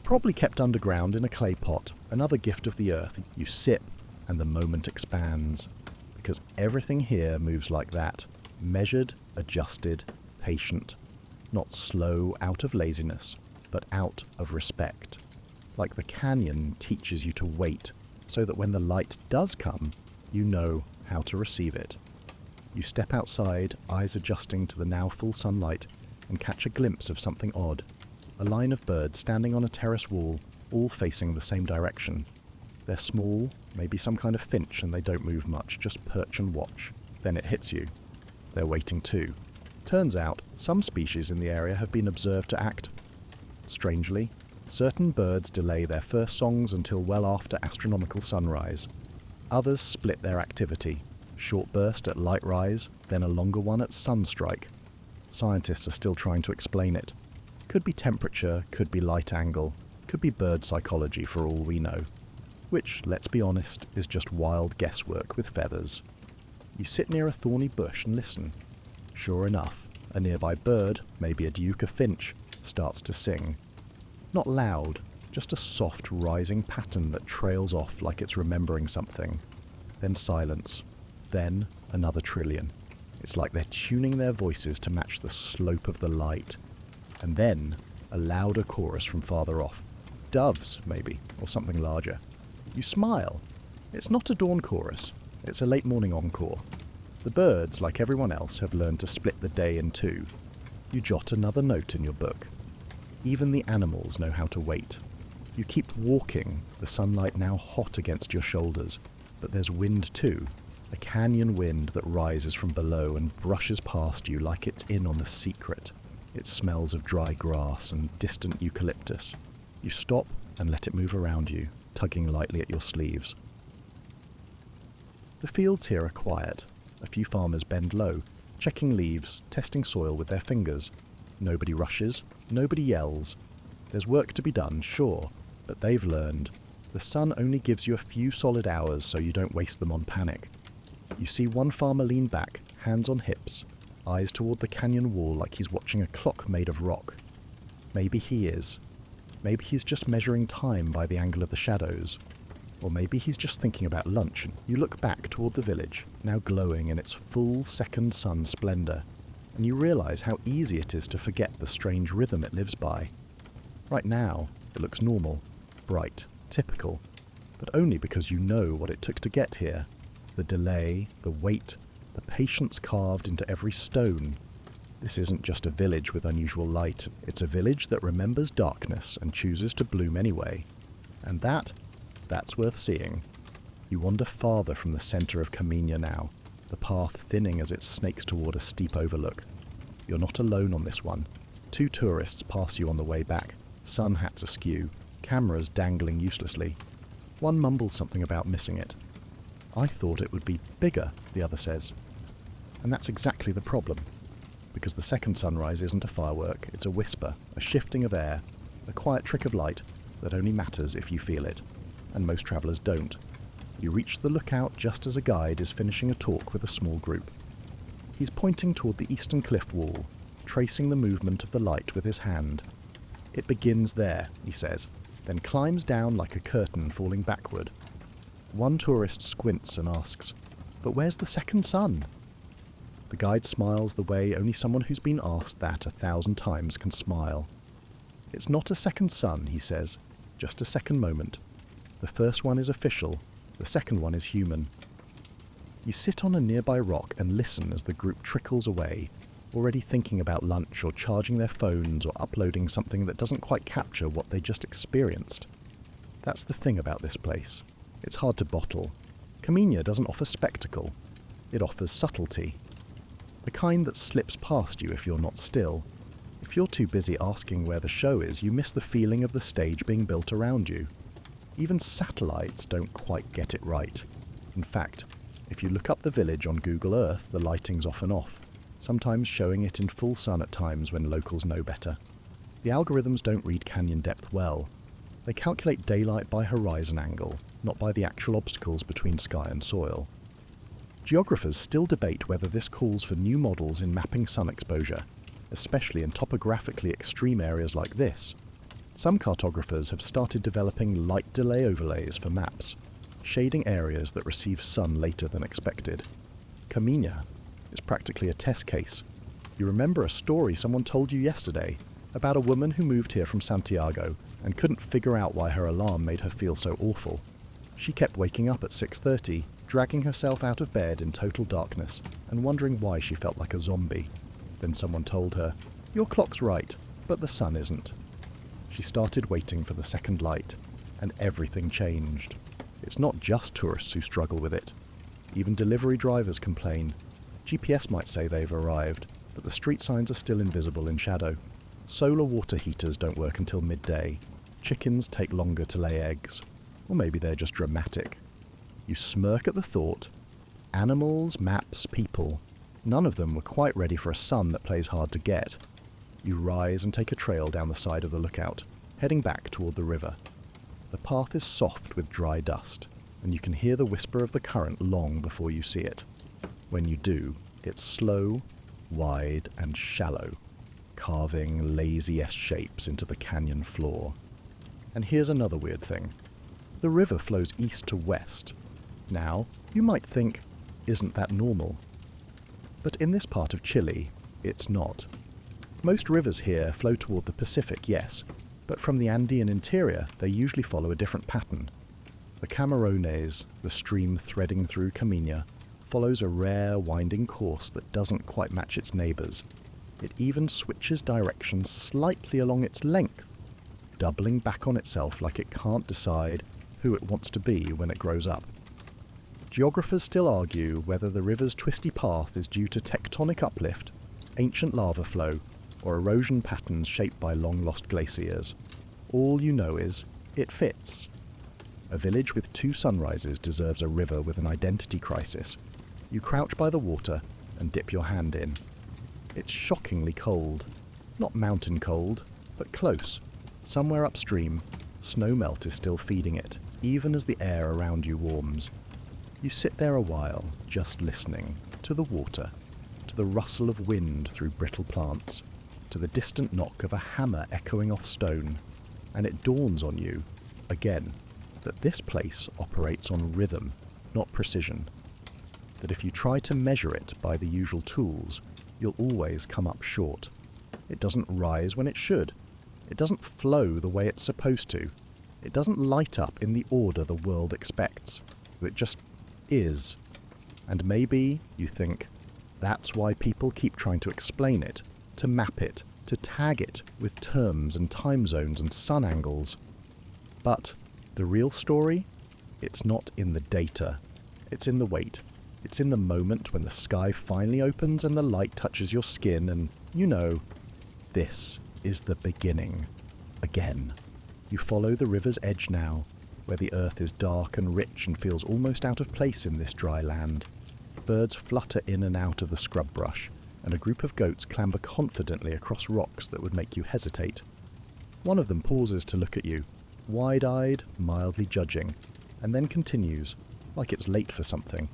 Probably kept underground in a clay pot, another gift of the earth. You sip, and the moment expands. Because everything here moves like that. Measured, adjusted, patient. Not slow out of laziness, but out of respect. Like the canyon teaches you to wait, so that when the light does come, you know how to receive it. You step outside, eyes adjusting to the now full sunlight, and catch a glimpse of something odd. A line of birds standing on a terrace wall, all facing the same direction. They're small, maybe some kind of finch, and they don't move much, just perch and watch. Then it hits you. They're waiting too. Turns out, some species in the area have been observed to act. Strangely, certain birds delay their first songs until well after astronomical sunrise. Others split their activity. Short burst at light rise, then a longer one at sunstrike. Scientists are still trying to explain it. Could be temperature, could be light angle, could be bird psychology for all we know. Which, let's be honest, is just wild guesswork with feathers. You sit near a thorny bush and listen. Sure enough, a nearby bird, maybe a duke or finch, starts to sing. Not loud, just a soft rising pattern that trails off like it's remembering something. Then silence. Then another trillion. It's like they're tuning their voices to match the slope of the light. And then a louder chorus from farther off. Doves, maybe, or something larger. You smile. It's not a dawn chorus. It's a late morning encore. The birds, like everyone else, have learned to split the day in two. You jot another note in your book. Even the animals know how to wait. You keep walking, the sunlight now hot against your shoulders. But there's wind too. A canyon wind that rises from below and brushes past you like it's in on the secret. It smells of dry grass and distant eucalyptus. You stop and let it move around you, tugging lightly at your sleeves. The fields here are quiet. A few farmers bend low, checking leaves, testing soil with their fingers. Nobody rushes, nobody yells. There's work to be done, sure, but they've learned. The sun only gives you a few solid hours, so you don't waste them on panic. You see one farmer lean back, hands on hips, eyes toward the canyon wall like he's watching a clock made of rock. Maybe he is. Maybe he's just measuring time by the angle of the shadows. Or maybe he's just thinking about lunch. You look back toward the village, now glowing in its full second sun splendor, and you realize how easy it is to forget the strange rhythm it lives by. Right now, it looks normal, bright, typical, but only because you know what it took to get here. The delay, the wait, the patience carved into every stone. This isn't just a village with unusual light. It's a village that remembers darkness and chooses to bloom anyway. And that's worth seeing. You wander farther from the center of Camiña now, the path thinning as it snakes toward a steep overlook. You're not alone on this one. 2 tourists pass you on the way back, sun hats askew, cameras dangling uselessly. One mumbles something about missing it. "I thought it would be bigger," the other says. And that's exactly the problem. Because the second sunrise isn't a firework, it's a whisper, a shifting of air, a quiet trick of light that only matters if you feel it. And most travellers don't. You reach the lookout just as a guide is finishing a talk with a small group. He's pointing toward the eastern cliff wall, tracing the movement of the light with his hand. "It begins there," he says, then climbs down like a curtain falling backward. One tourist squints and asks, "But where's the second sun?" The guide smiles the way only someone who's been asked that 1,000 times can smile. "It's not a second sun," he says, "just a second moment. The first one is official, the second one is human." You sit on a nearby rock and listen as the group trickles away, already thinking about lunch or charging their phones or uploading something that doesn't quite capture what they just experienced. That's the thing about this place. It's hard to bottle. Camiña doesn't offer spectacle. It offers subtlety. The kind that slips past you if you're not still. If you're too busy asking where the show is, you miss the feeling of the stage being built around you. Even satellites don't quite get it right. In fact, if you look up the village on Google Earth, the lighting's often off, sometimes showing it in full sun at times when locals know better. The algorithms don't read canyon depth well. They calculate daylight by horizon angle, not by the actual obstacles between sky and soil. Geographers still debate whether this calls for new models in mapping sun exposure, especially in topographically extreme areas like this. Some cartographers have started developing light delay overlays for maps, shading areas that receive sun later than expected. Camiña is practically a test case. You remember a story someone told you yesterday about a woman who moved here from Santiago and couldn't figure out why her alarm made her feel so awful. She kept waking up at 6:30, dragging herself out of bed in total darkness and wondering why she felt like a zombie. Then someone told her, "Your clock's right, but the sun isn't." She started waiting for the second light, and everything changed. It's not just tourists who struggle with it. Even delivery drivers complain. GPS might say they've arrived, but the street signs are still invisible in shadow. Solar water heaters don't work until midday. Chickens take longer to lay eggs. Or maybe they're just dramatic. You smirk at the thought. Animals, maps, people. None of them were quite ready for a sun that plays hard to get. You rise and take a trail down the side of the lookout, heading back toward the river. The path is soft with dry dust, and you can hear the whisper of the current long before you see it. When you do, it's slow, wide, and shallow, carving lazy S shapes into the canyon floor. And here's another weird thing. The river flows east to west. Now, you might think, isn't that normal? But in this part of Chile, it's not. Most rivers here flow toward the Pacific, yes, but from the Andean interior, they usually follow a different pattern. The Camarones, the stream threading through Camiña, follows a rare, winding course that doesn't quite match its neighbours. It even switches direction slightly along its length, doubling back on itself like it can't decide who it wants to be when it grows up. Geographers still argue whether the river's twisty path is due to tectonic uplift, ancient lava flow, or erosion patterns shaped by long-lost glaciers. All you know is, it fits. A village with 2 sunrises deserves a river with an identity crisis. You crouch by the water and dip your hand in. It's shockingly cold. Not mountain cold, but close. Somewhere upstream, snow melt is still feeding it, even as the air around you warms. You sit there a while, just listening, to the water, to the rustle of wind through brittle plants, to the distant knock of a hammer echoing off stone, and it dawns on you, again, that this place operates on rhythm, not precision. That if you try to measure it by the usual tools, you'll always come up short. It doesn't rise when it should. It doesn't flow the way it's supposed to. It doesn't light up in the order the world expects. It just is. And maybe, you think, that's why people keep trying to explain it, to map it, to tag it with terms and time zones and sun angles. But the real story? It's not in the data. It's in the wait. It's in the moment when the sky finally opens and the light touches your skin and, you know, this is the beginning. Again. You follow the river's edge now, where the earth is dark and rich and feels almost out of place in this dry land. Birds flutter in and out of the scrub brush, and a group of goats clamber confidently across rocks that would make you hesitate. One of them pauses to look at you, wide-eyed, mildly judging, and then continues, like it's late for something.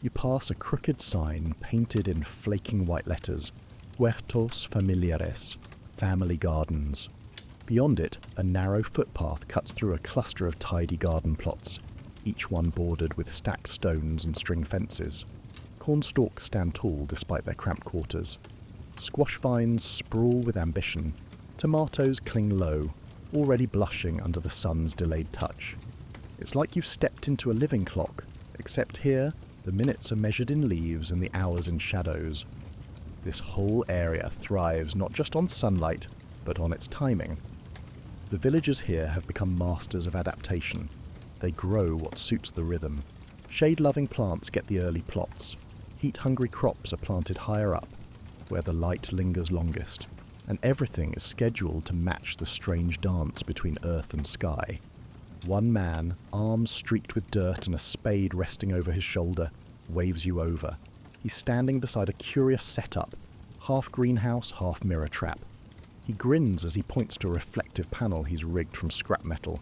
You pass a crooked sign painted in flaking white letters, Huertos Familiares, family gardens. Beyond it, a narrow footpath cuts through a cluster of tidy garden plots, each one bordered with stacked stones and string fences. Corn stalks stand tall despite their cramped quarters. Squash vines sprawl with ambition. Tomatoes cling low, already blushing under the sun's delayed touch. It's like you've stepped into a living clock, except here, the minutes are measured in leaves and the hours in shadows. This whole area thrives not just on sunlight, but on its timing. The villagers here have become masters of adaptation. They grow what suits the rhythm. Shade-loving plants get the early plots. Heat-hungry crops are planted higher up, where the light lingers longest, and everything is scheduled to match the strange dance between earth and sky. One man, arms streaked with dirt and a spade resting over his shoulder, waves you over. He's standing beside a curious setup, half greenhouse, half mirror trap. He grins as he points to a reflective panel he's rigged from scrap metal.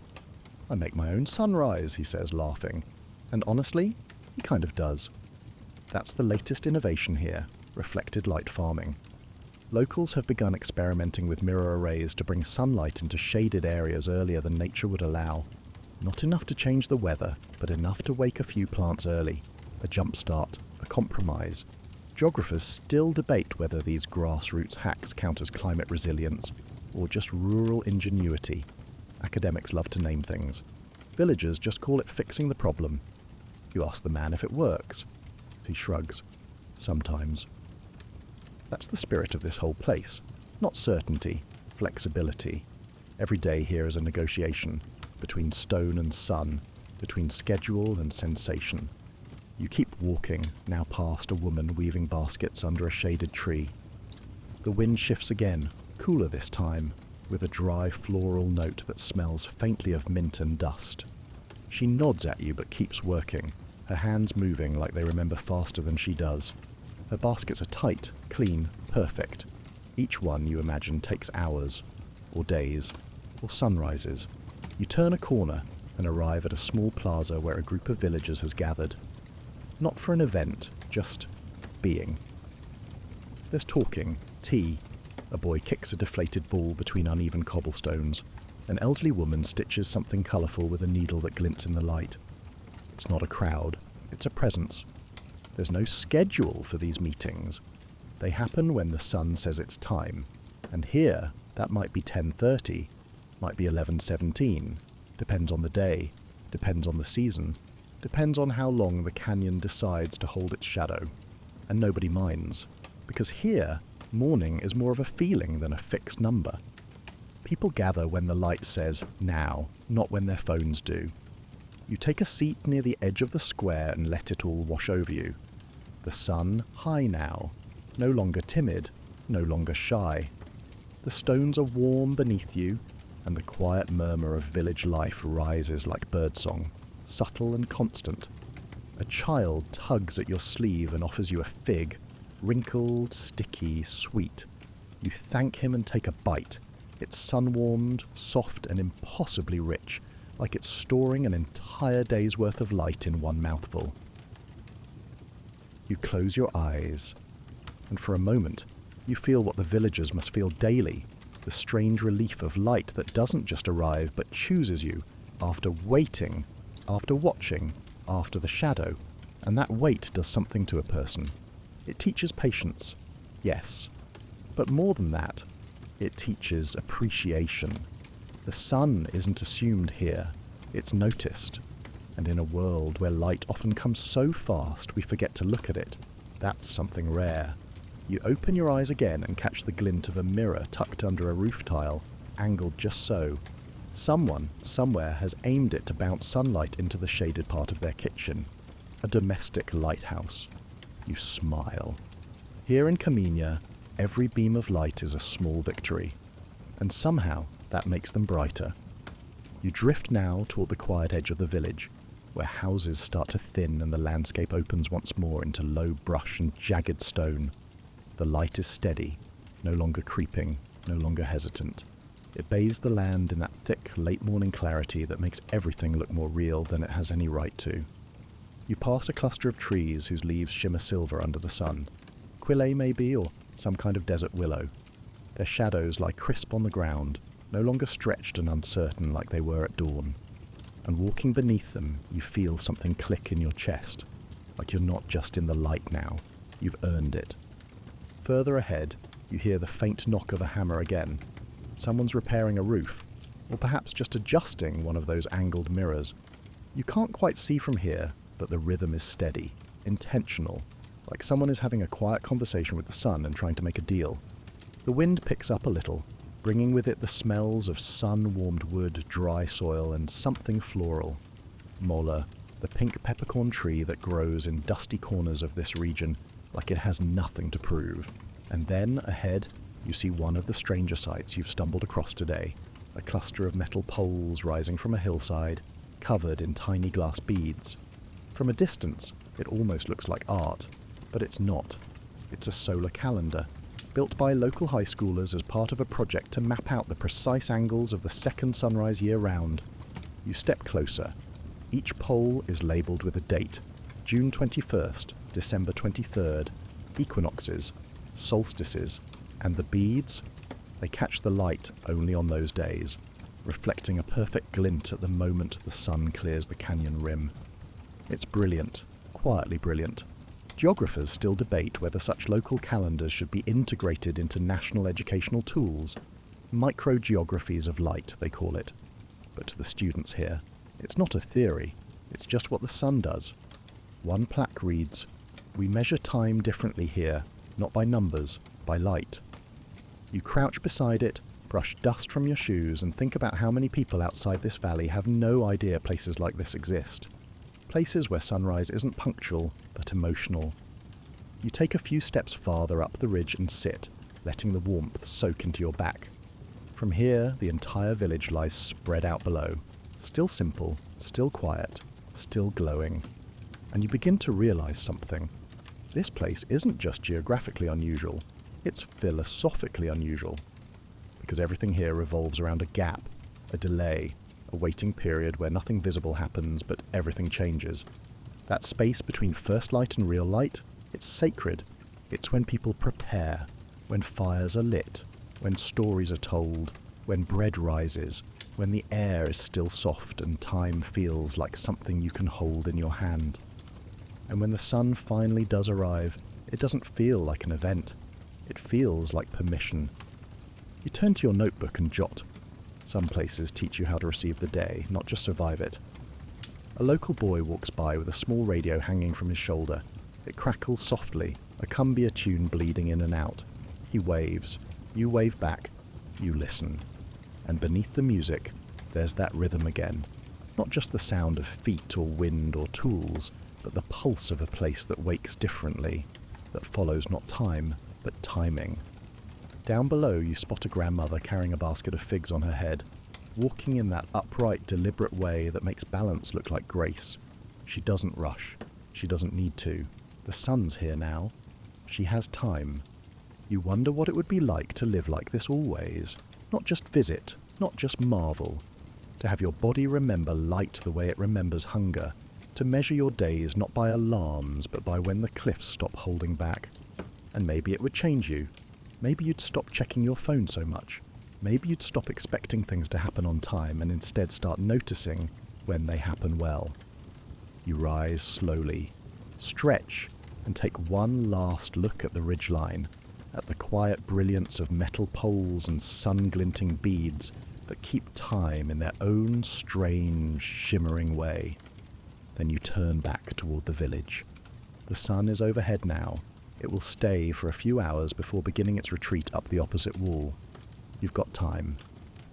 "I make my own sunrise," he says, laughing. And honestly, he kind of does. That's the latest innovation here, reflected light farming. Locals have begun experimenting with mirror arrays to bring sunlight into shaded areas earlier than nature would allow. Not enough to change the weather, but enough to wake a few plants early. A jumpstart, a compromise. Geographers still debate whether these grassroots hacks count as climate resilience or just rural ingenuity. Academics love to name things. Villagers just call it fixing the problem. You ask the man if it works. He shrugs. Sometimes. That's the spirit of this whole place. Not certainty, flexibility. Every day here is a negotiation between stone and sun, between schedule and sensation. You keep walking, now past a woman weaving baskets under a shaded tree. The wind shifts again, cooler this time, with a dry floral note that smells faintly of mint and dust. She nods at you but keeps working, her hands moving like they remember faster than she does. Her baskets are tight, clean, perfect. Each one, you imagine, takes hours, or days, or sunrises. You turn a corner and arrive at a small plaza where a group of villagers has gathered. Not for an event, just being. There's talking, tea. A boy kicks a deflated ball between uneven cobblestones. An elderly woman stitches something colourful with a needle that glints in the light. It's not a crowd, it's a presence. There's no schedule for these meetings. They happen when the sun says it's time. And here, that might be 10:30, might be 11:17. Depends on the day, depends on the season, depends on how long the canyon decides to hold its shadow. And nobody minds. Because here, morning is more of a feeling than a fixed number. People gather when the light says now, not when their phones do. You take a seat near the edge of the square and let it all wash over you. The sun, high now, no longer timid, no longer shy. The stones are warm beneath you, and the quiet murmur of village life rises like birdsong, subtle and constant. A child tugs at your sleeve and offers you a fig, wrinkled, sticky, sweet. You thank him and take a bite. It's sun-warmed, soft and impossibly rich, like it's storing an entire day's worth of light in one mouthful. You close your eyes, and for a moment, you feel what the villagers must feel daily, the strange relief of light that doesn't just arrive but chooses you, after waiting, after watching, after the shadow. And that wait does something to a person. It teaches patience, yes, but more than that, it teaches appreciation. The sun isn't assumed here, it's noticed. And in a world where light often comes so fast we forget to look at it, that's something rare. You open your eyes again and catch the glint of a mirror tucked under a roof tile, angled just so. Someone, somewhere, has aimed it to bounce sunlight into the shaded part of their kitchen. A domestic lighthouse. You smile. Here in Camiña, every beam of light is a small victory, and somehow that makes them brighter. You drift now toward the quiet edge of the village, where houses start to thin and the landscape opens once more into low brush and jagged stone. The light is steady, no longer creeping, no longer hesitant. It bathes the land in that thick, late-morning clarity that makes everything look more real than it has any right to. You pass a cluster of trees whose leaves shimmer silver under the sun. Quillay maybe, or some kind of desert willow. Their shadows lie crisp on the ground, no longer stretched and uncertain like they were at dawn. And walking beneath them, you feel something click in your chest, like you're not just in the light now, you've earned it. Further ahead, you hear the faint knock of a hammer again. Someone's repairing a roof, or perhaps just adjusting one of those angled mirrors. You can't quite see from here, but the rhythm is steady, intentional, like someone is having a quiet conversation with the sun and trying to make a deal. The wind picks up a little, bringing with it the smells of sun-warmed wood, dry soil, and something floral. Mola, the pink peppercorn tree that grows in dusty corners of this region like it has nothing to prove. And then, ahead, you see one of the stranger sights you've stumbled across today, a cluster of metal poles rising from a hillside, covered in tiny glass beads. From a distance, it almost looks like art, but it's not. It's a solar calendar, built by local high schoolers as part of a project to map out the precise angles of the second sunrise year-round. You step closer. Each pole is labelled with a date: June 21st, December 23rd, equinoxes, solstices, and the beads, they catch the light only on those days, reflecting a perfect glint at the moment the sun clears the canyon rim. It's brilliant, quietly brilliant. Geographers still debate whether such local calendars should be integrated into national educational tools. Microgeographies of light, they call it. But to the students here, it's not a theory, it's just what the sun does. One plaque reads, "We measure time differently here, not by numbers, by light." You crouch beside it, brush dust from your shoes, and think about how many people outside this valley have no idea places like this exist. Places where sunrise isn't punctual, but emotional. You take a few steps farther up the ridge and sit, letting the warmth soak into your back. From here, the entire village lies spread out below. Still simple, still quiet, still glowing. And you begin to realize something. This place isn't just geographically unusual, it's philosophically unusual. Because everything here revolves around a gap, a delay, a waiting period where nothing visible happens but everything changes. That space between first light and real light, it's sacred. It's when people prepare, when fires are lit, when stories are told, when bread rises, when the air is still soft and time feels like something you can hold in your hand. And when the sun finally does arrive, it doesn't feel like an event. It feels like permission. You turn to your notebook and jot. Some places teach you how to receive the day, not just survive it. A local boy walks by with a small radio hanging from his shoulder. It crackles softly, a cumbia tune bleeding in and out. He waves. You wave back. You listen. And beneath the music, there's that rhythm again. Not just the sound of feet or wind or tools, but the pulse of a place that wakes differently, that follows not time, but timing. Down below you spot a grandmother carrying a basket of figs on her head, walking in that upright, deliberate way that makes balance look like grace. She doesn't rush. She doesn't need to. The sun's here now. She has time. You wonder what it would be like to live like this always. Not just visit, not just marvel. To have your body remember light the way it remembers hunger. To measure your days not by alarms, but by when the cliffs stop holding back. And maybe it would change you. Maybe you'd stop checking your phone so much. Maybe you'd stop expecting things to happen on time and instead start noticing when they happen well. You rise slowly, stretch, and take one last look at the ridgeline, at the quiet brilliance of metal poles and sun-glinting beads that keep time in their own strange, shimmering way. Then you turn back toward the village. The sun is overhead now. It will stay for a few hours before beginning its retreat up the opposite wall. You've got time.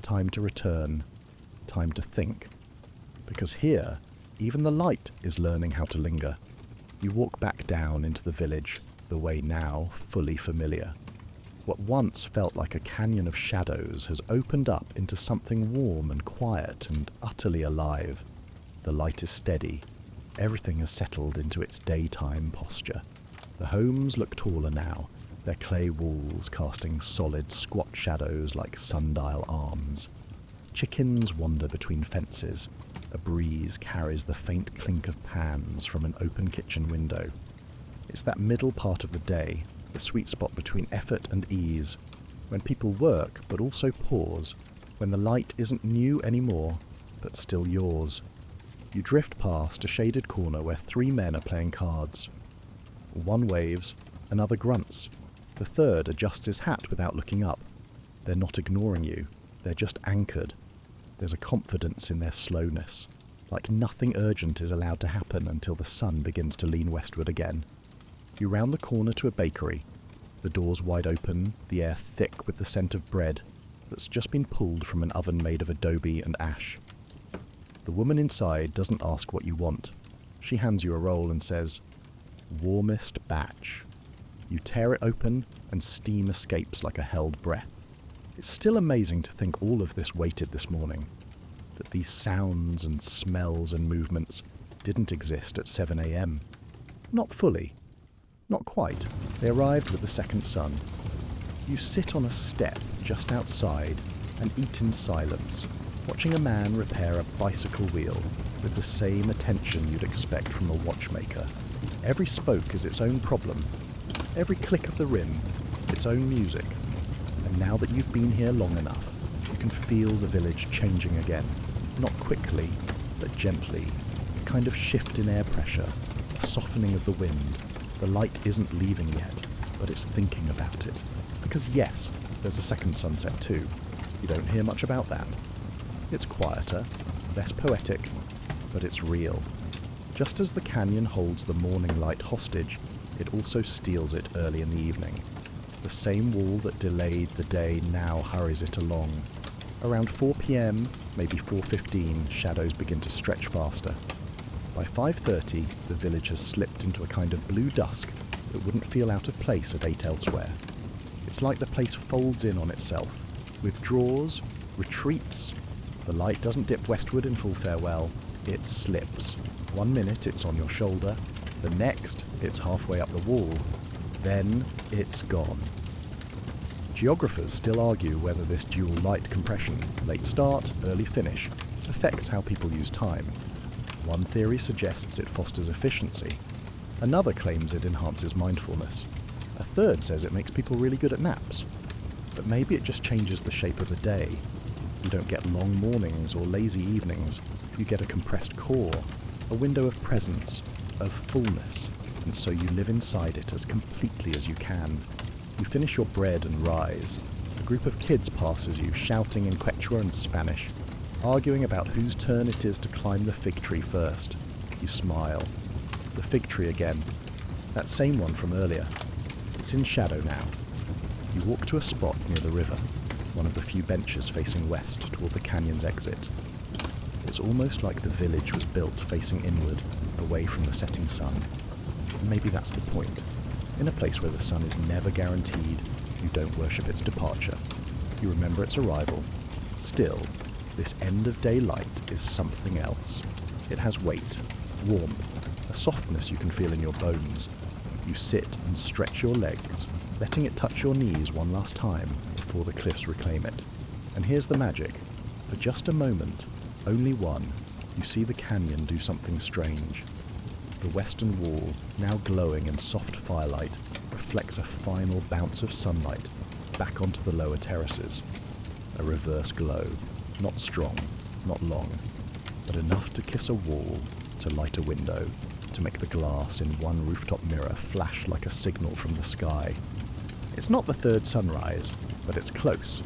Time to return. Time to think. Because here, even the light is learning how to linger. You walk back down into the village, the way now fully familiar. What once felt like a canyon of shadows has opened up into something warm and quiet and utterly alive. The light is steady. Everything has settled into its daytime posture. The homes look taller now, their clay walls casting solid, squat shadows like sundial arms. Chickens wander between fences. A breeze carries the faint clink of pans from an open kitchen window. It's that middle part of the day, the sweet spot between effort and ease, when people work but also pause, when the light isn't new anymore, but still yours. You drift past a shaded corner where 3 men are playing cards. One waves, another grunts. The third adjusts his hat without looking up. They're not ignoring you, they're just anchored. There's a confidence in their slowness, like nothing urgent is allowed to happen until the sun begins to lean westward again. You round the corner to a bakery, the doors wide open, the air thick with the scent of bread that's just been pulled from an oven made of adobe and ash. The woman inside doesn't ask what you want. She hands you a roll and says, "Warmest batch." You tear it open and steam escapes like a held breath. It's still amazing to think all of this waited this morning, that these sounds and smells and movements didn't exist at 7 a.m. Not fully. Not quite. They arrived with the second sun. You sit on a step just outside and eat in silence, watching a man repair a bicycle wheel with the same attention you'd expect from a watchmaker. Every spoke is its own problem. Every click of the rim, its own music. And now that you've been here long enough, you can feel the village changing again. Not quickly, but gently. A kind of shift in air pressure, a softening of the wind. The light isn't leaving yet, but it's thinking about it. Because yes, there's a second sunset too. You don't hear much about that. It's quieter, less poetic, but it's real. Just as the canyon holds the morning light hostage, it also steals it early in the evening. The same wall that delayed the day now hurries it along. Around 4 p.m, maybe 4:15, shadows begin to stretch faster. By 5:30, the village has slipped into a kind of blue dusk that wouldn't feel out of place at 8 elsewhere. It's like the place folds in on itself, withdraws, retreats. The light doesn't dip westward in full farewell, it slips. 1 minute it's on your shoulder, the next it's halfway up the wall, then it's gone. Geographers still argue whether this dual light compression, late start, early finish, affects how people use time. One theory suggests it fosters efficiency. Another claims it enhances mindfulness. A third says it makes people really good at naps. But maybe it just changes the shape of the day. You don't get long mornings or lazy evenings. You get a compressed core, a window of presence, of fullness, and so you live inside it as completely as you can. You finish your bread and rise. A group of kids passes you, shouting in Quechua and Spanish, arguing about whose turn it is to climb the fig tree first. You smile. The fig tree again. That same one from earlier. It's in shadow now. You walk to a spot near the river, one of the few benches facing west toward the canyon's exit. It's almost like the village was built facing inward, away from the setting sun. And maybe that's the point. In a place where the sun is never guaranteed, you don't worship its departure. You remember its arrival. Still, this end-of-day light is something else. It has weight, warmth, a softness you can feel in your bones. You sit and stretch your legs, letting it touch your knees one last time before the cliffs reclaim it. And here's the magic. For just a moment, only one, you see the canyon do something strange. The western wall, now glowing in soft firelight, reflects a final bounce of sunlight back onto the lower terraces. A reverse glow. Not strong, not long, but enough to kiss a wall, to light a window, to make the glass in one rooftop mirror flash like a signal from the sky. It's not the third sunrise, but it's close.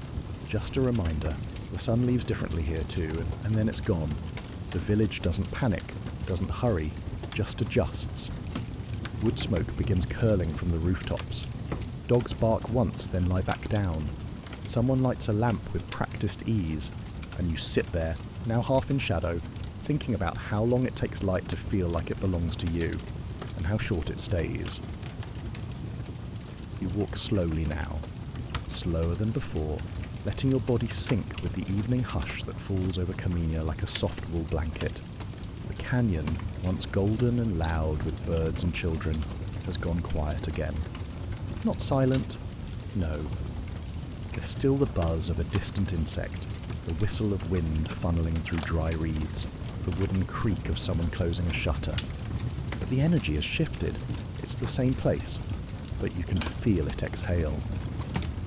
Just a reminder. The sun leaves differently here too, and then it's gone. The village doesn't panic, doesn't hurry, just adjusts. Wood smoke begins curling from the rooftops. Dogs bark once, then lie back down. Someone lights a lamp with practiced ease, and you sit there, now half in shadow, thinking about how long it takes light to feel like it belongs to you, and how short it stays. You walk slowly now, slower than before, letting your body sink with the evening hush that falls over Camiña like a soft wool blanket. The canyon, once golden and loud with birds and children, has gone quiet again. Not silent, no. There's still the buzz of a distant insect, the whistle of wind funneling through dry reeds, the wooden creak of someone closing a shutter. But the energy has shifted. It's the same place, but you can feel it exhale.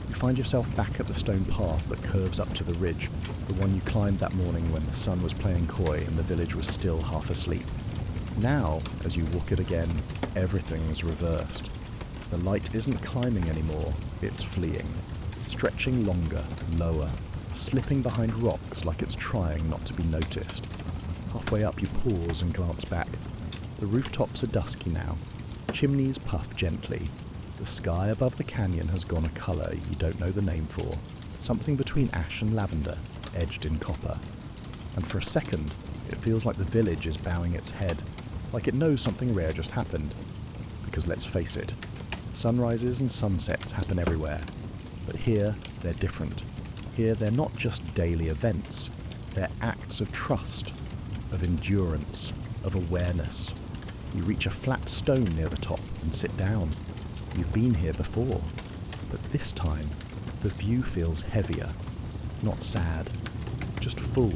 You find yourself back at the stone path that curves up to the ridge, the one you climbed that morning when the sun was playing coy and the village was still half asleep. Now, as you walk it again, everything's reversed. The light isn't climbing anymore, it's fleeing, stretching longer, lower, slipping behind rocks like it's trying not to be noticed. Halfway up you pause and glance back. The rooftops are dusky now. Chimneys puff gently. The sky above the canyon has gone a colour you don't know the name for, something between ash and lavender, edged in copper. And for a second, it feels like the village is bowing its head, like it knows something rare just happened. Because let's face it, sunrises and sunsets happen everywhere, but here they're different. Here they're not just daily events, they're acts of trust, of endurance, of awareness. You reach a flat stone near the top and sit down. You've been here before, but this time the view feels heavier, not sad, just full.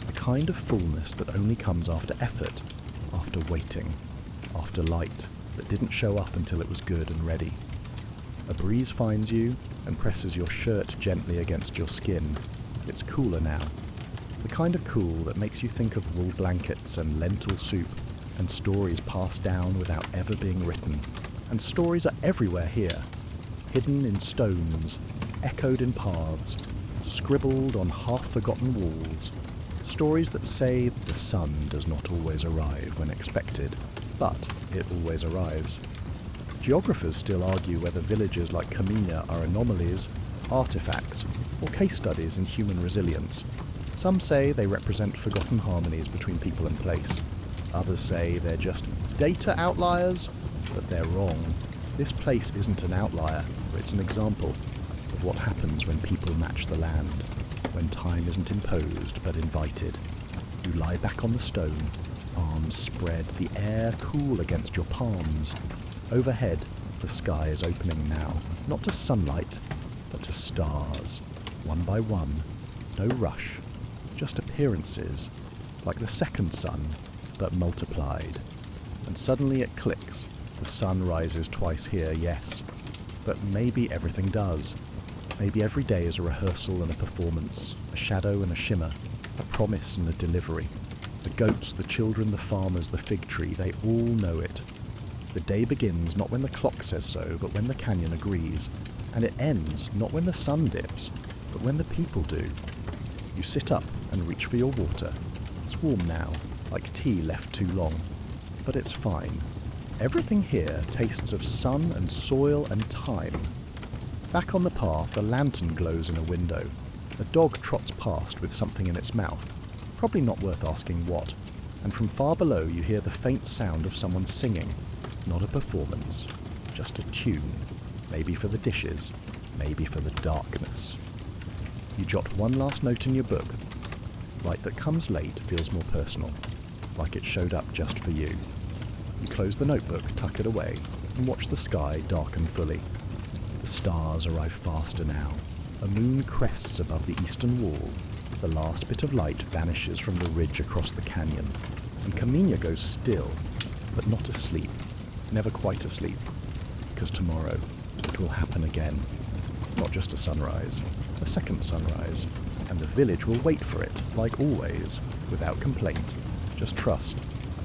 A kind of fullness that only comes after effort, after waiting, after light that didn't show up until it was good and ready. A breeze finds you and presses your shirt gently against your skin. It's cooler now. The kind of cool that makes you think of wool blankets and lentil soup and stories passed down without ever being written. And stories are everywhere here, hidden in stones, echoed in paths, scribbled on half-forgotten walls. Stories that say the sun does not always arrive when expected, but it always arrives. Geographers still argue whether villages like Camiña are anomalies, artifacts, or case studies in human resilience. Some say they represent forgotten harmonies between people and place. Others say they're just data outliers, but they're wrong. This place isn't an outlier, it's an example of what happens when people match the land, when time isn't imposed but invited. You lie back on the stone, arms spread, the air cool against your palms. Overhead, the sky is opening now, not to sunlight, but to stars, one by one, no rush, just appearances, like the second sun, but multiplied. And suddenly it clicks. The sun rises twice here, yes, but maybe everything does. Maybe every day is a rehearsal and a performance, a shadow and a shimmer, a promise and a delivery. The goats, the children, the farmers, the fig tree, they all know it. The day begins not when the clock says so, but when the canyon agrees. And it ends not when the sun dips, but when the people do. You sit up and reach for your water. It's warm now, like tea left too long. But it's fine. Everything here tastes of sun and soil and time. Back on the path, a lantern glows in a window. A dog trots past with something in its mouth. Probably not worth asking what. And from far below you hear the faint sound of someone singing. Not a performance, just a tune. Maybe for the dishes, maybe for the darkness. You jot one last note in your book. Light that comes late feels more personal, like it showed up just for you. You close the notebook, tuck it away, and watch the sky darken fully. The stars arrive faster now. A moon crests above the eastern wall. The last bit of light vanishes from the ridge across the canyon, and Camiña goes still, but not asleep, never quite asleep, because tomorrow it will happen again. Not just a sunrise, a second sunrise, and the village will wait for it, like always, without complaint. Just trust.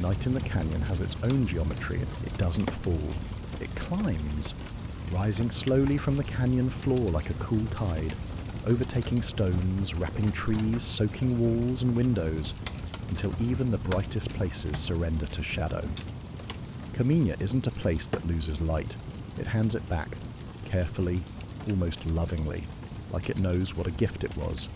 Night in the canyon has its own geometry. It doesn't fall. It climbs, rising slowly from the canyon floor like a cool tide, overtaking stones, wrapping trees, soaking walls and windows, until even the brightest places surrender to shadow. Camiña isn't a place that loses light. It hands it back, carefully, almost lovingly, like it knows what a gift it was.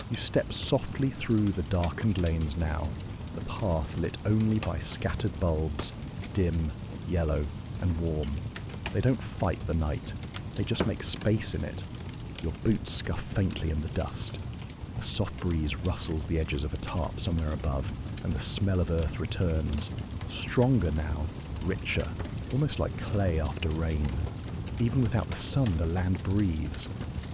You step softly through the darkened lanes now, the path lit only by scattered bulbs, dim, yellow, and warm. They don't fight the night, they just make space in it. Your boots scuff faintly in the dust. A soft breeze rustles the edges of a tarp somewhere above, and the smell of earth returns, stronger now, richer, almost like clay after rain. Even without the sun, the land breathes.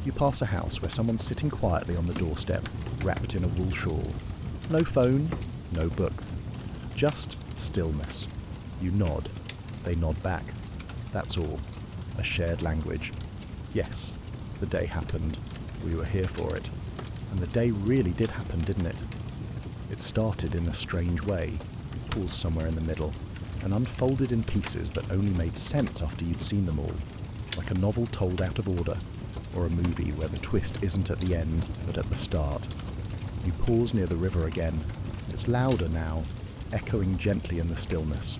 You pass a house where someone's sitting quietly on the doorstep, wrapped in a wool shawl. No phone, no book. Just stillness. You nod. They nod back. That's all. A shared language. Yes, the day happened. We were here for it. And the day really did happen, didn't it? It started in a strange way, paused somewhere in the middle, and unfolded in pieces that only made sense after you'd seen them all, like a novel told out of order, or a movie where the twist isn't at the end, but at the start. You pause near the river again. It's louder now, echoing gently in the stillness.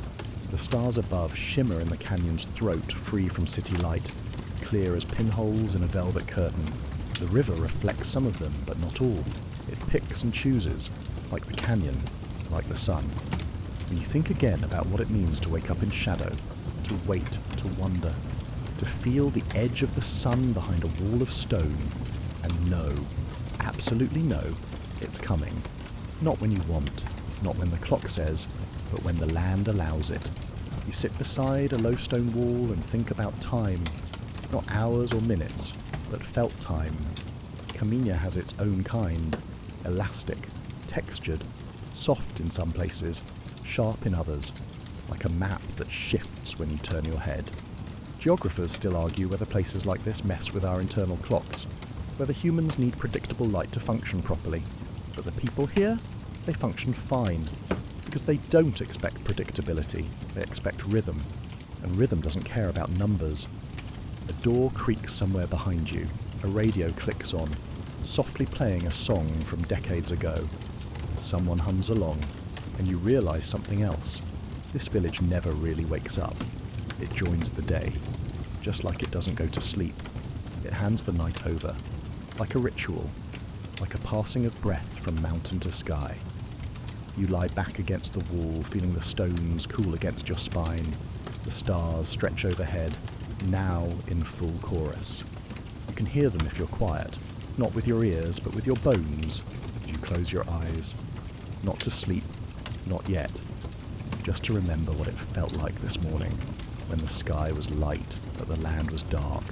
The stars above shimmer in the canyon's throat, free from city light, clear as pinholes in a velvet curtain. The river reflects some of them, but not all. It picks and chooses, like the canyon, like the sun. And you think again about what it means to wake up in shadow, to wait, to wonder, to feel the edge of the sun behind a wall of stone, and know, absolutely know, it's coming. Not when you want, not when the clock says, but when the land allows it. You sit beside a low stone wall and think about time, not hours or minutes, but felt time. Camiña has its own kind, elastic, textured, soft in some places, sharp in others, like a map that shifts when you turn your head. Geographers still argue whether places like this mess with our internal clocks, whether humans need predictable light to function properly. But the people here, they function fine, because they don't expect predictability, they expect rhythm, and rhythm doesn't care about numbers. A door creaks somewhere behind you, a radio clicks on, softly playing a song from decades ago. Someone hums along, and you realise something else. This village never really wakes up. It joins the day, just like it doesn't go to sleep. It hands the night over, like a ritual, like a passing of breath from mountain to sky. You lie back against the wall, feeling the stones cool against your spine. The stars stretch overhead, now in full chorus. You can hear them if you're quiet, not with your ears, but with your bones, as you close your eyes. Not to sleep, not yet. Just to remember what it felt like this morning, when the sky was light but the land was dark.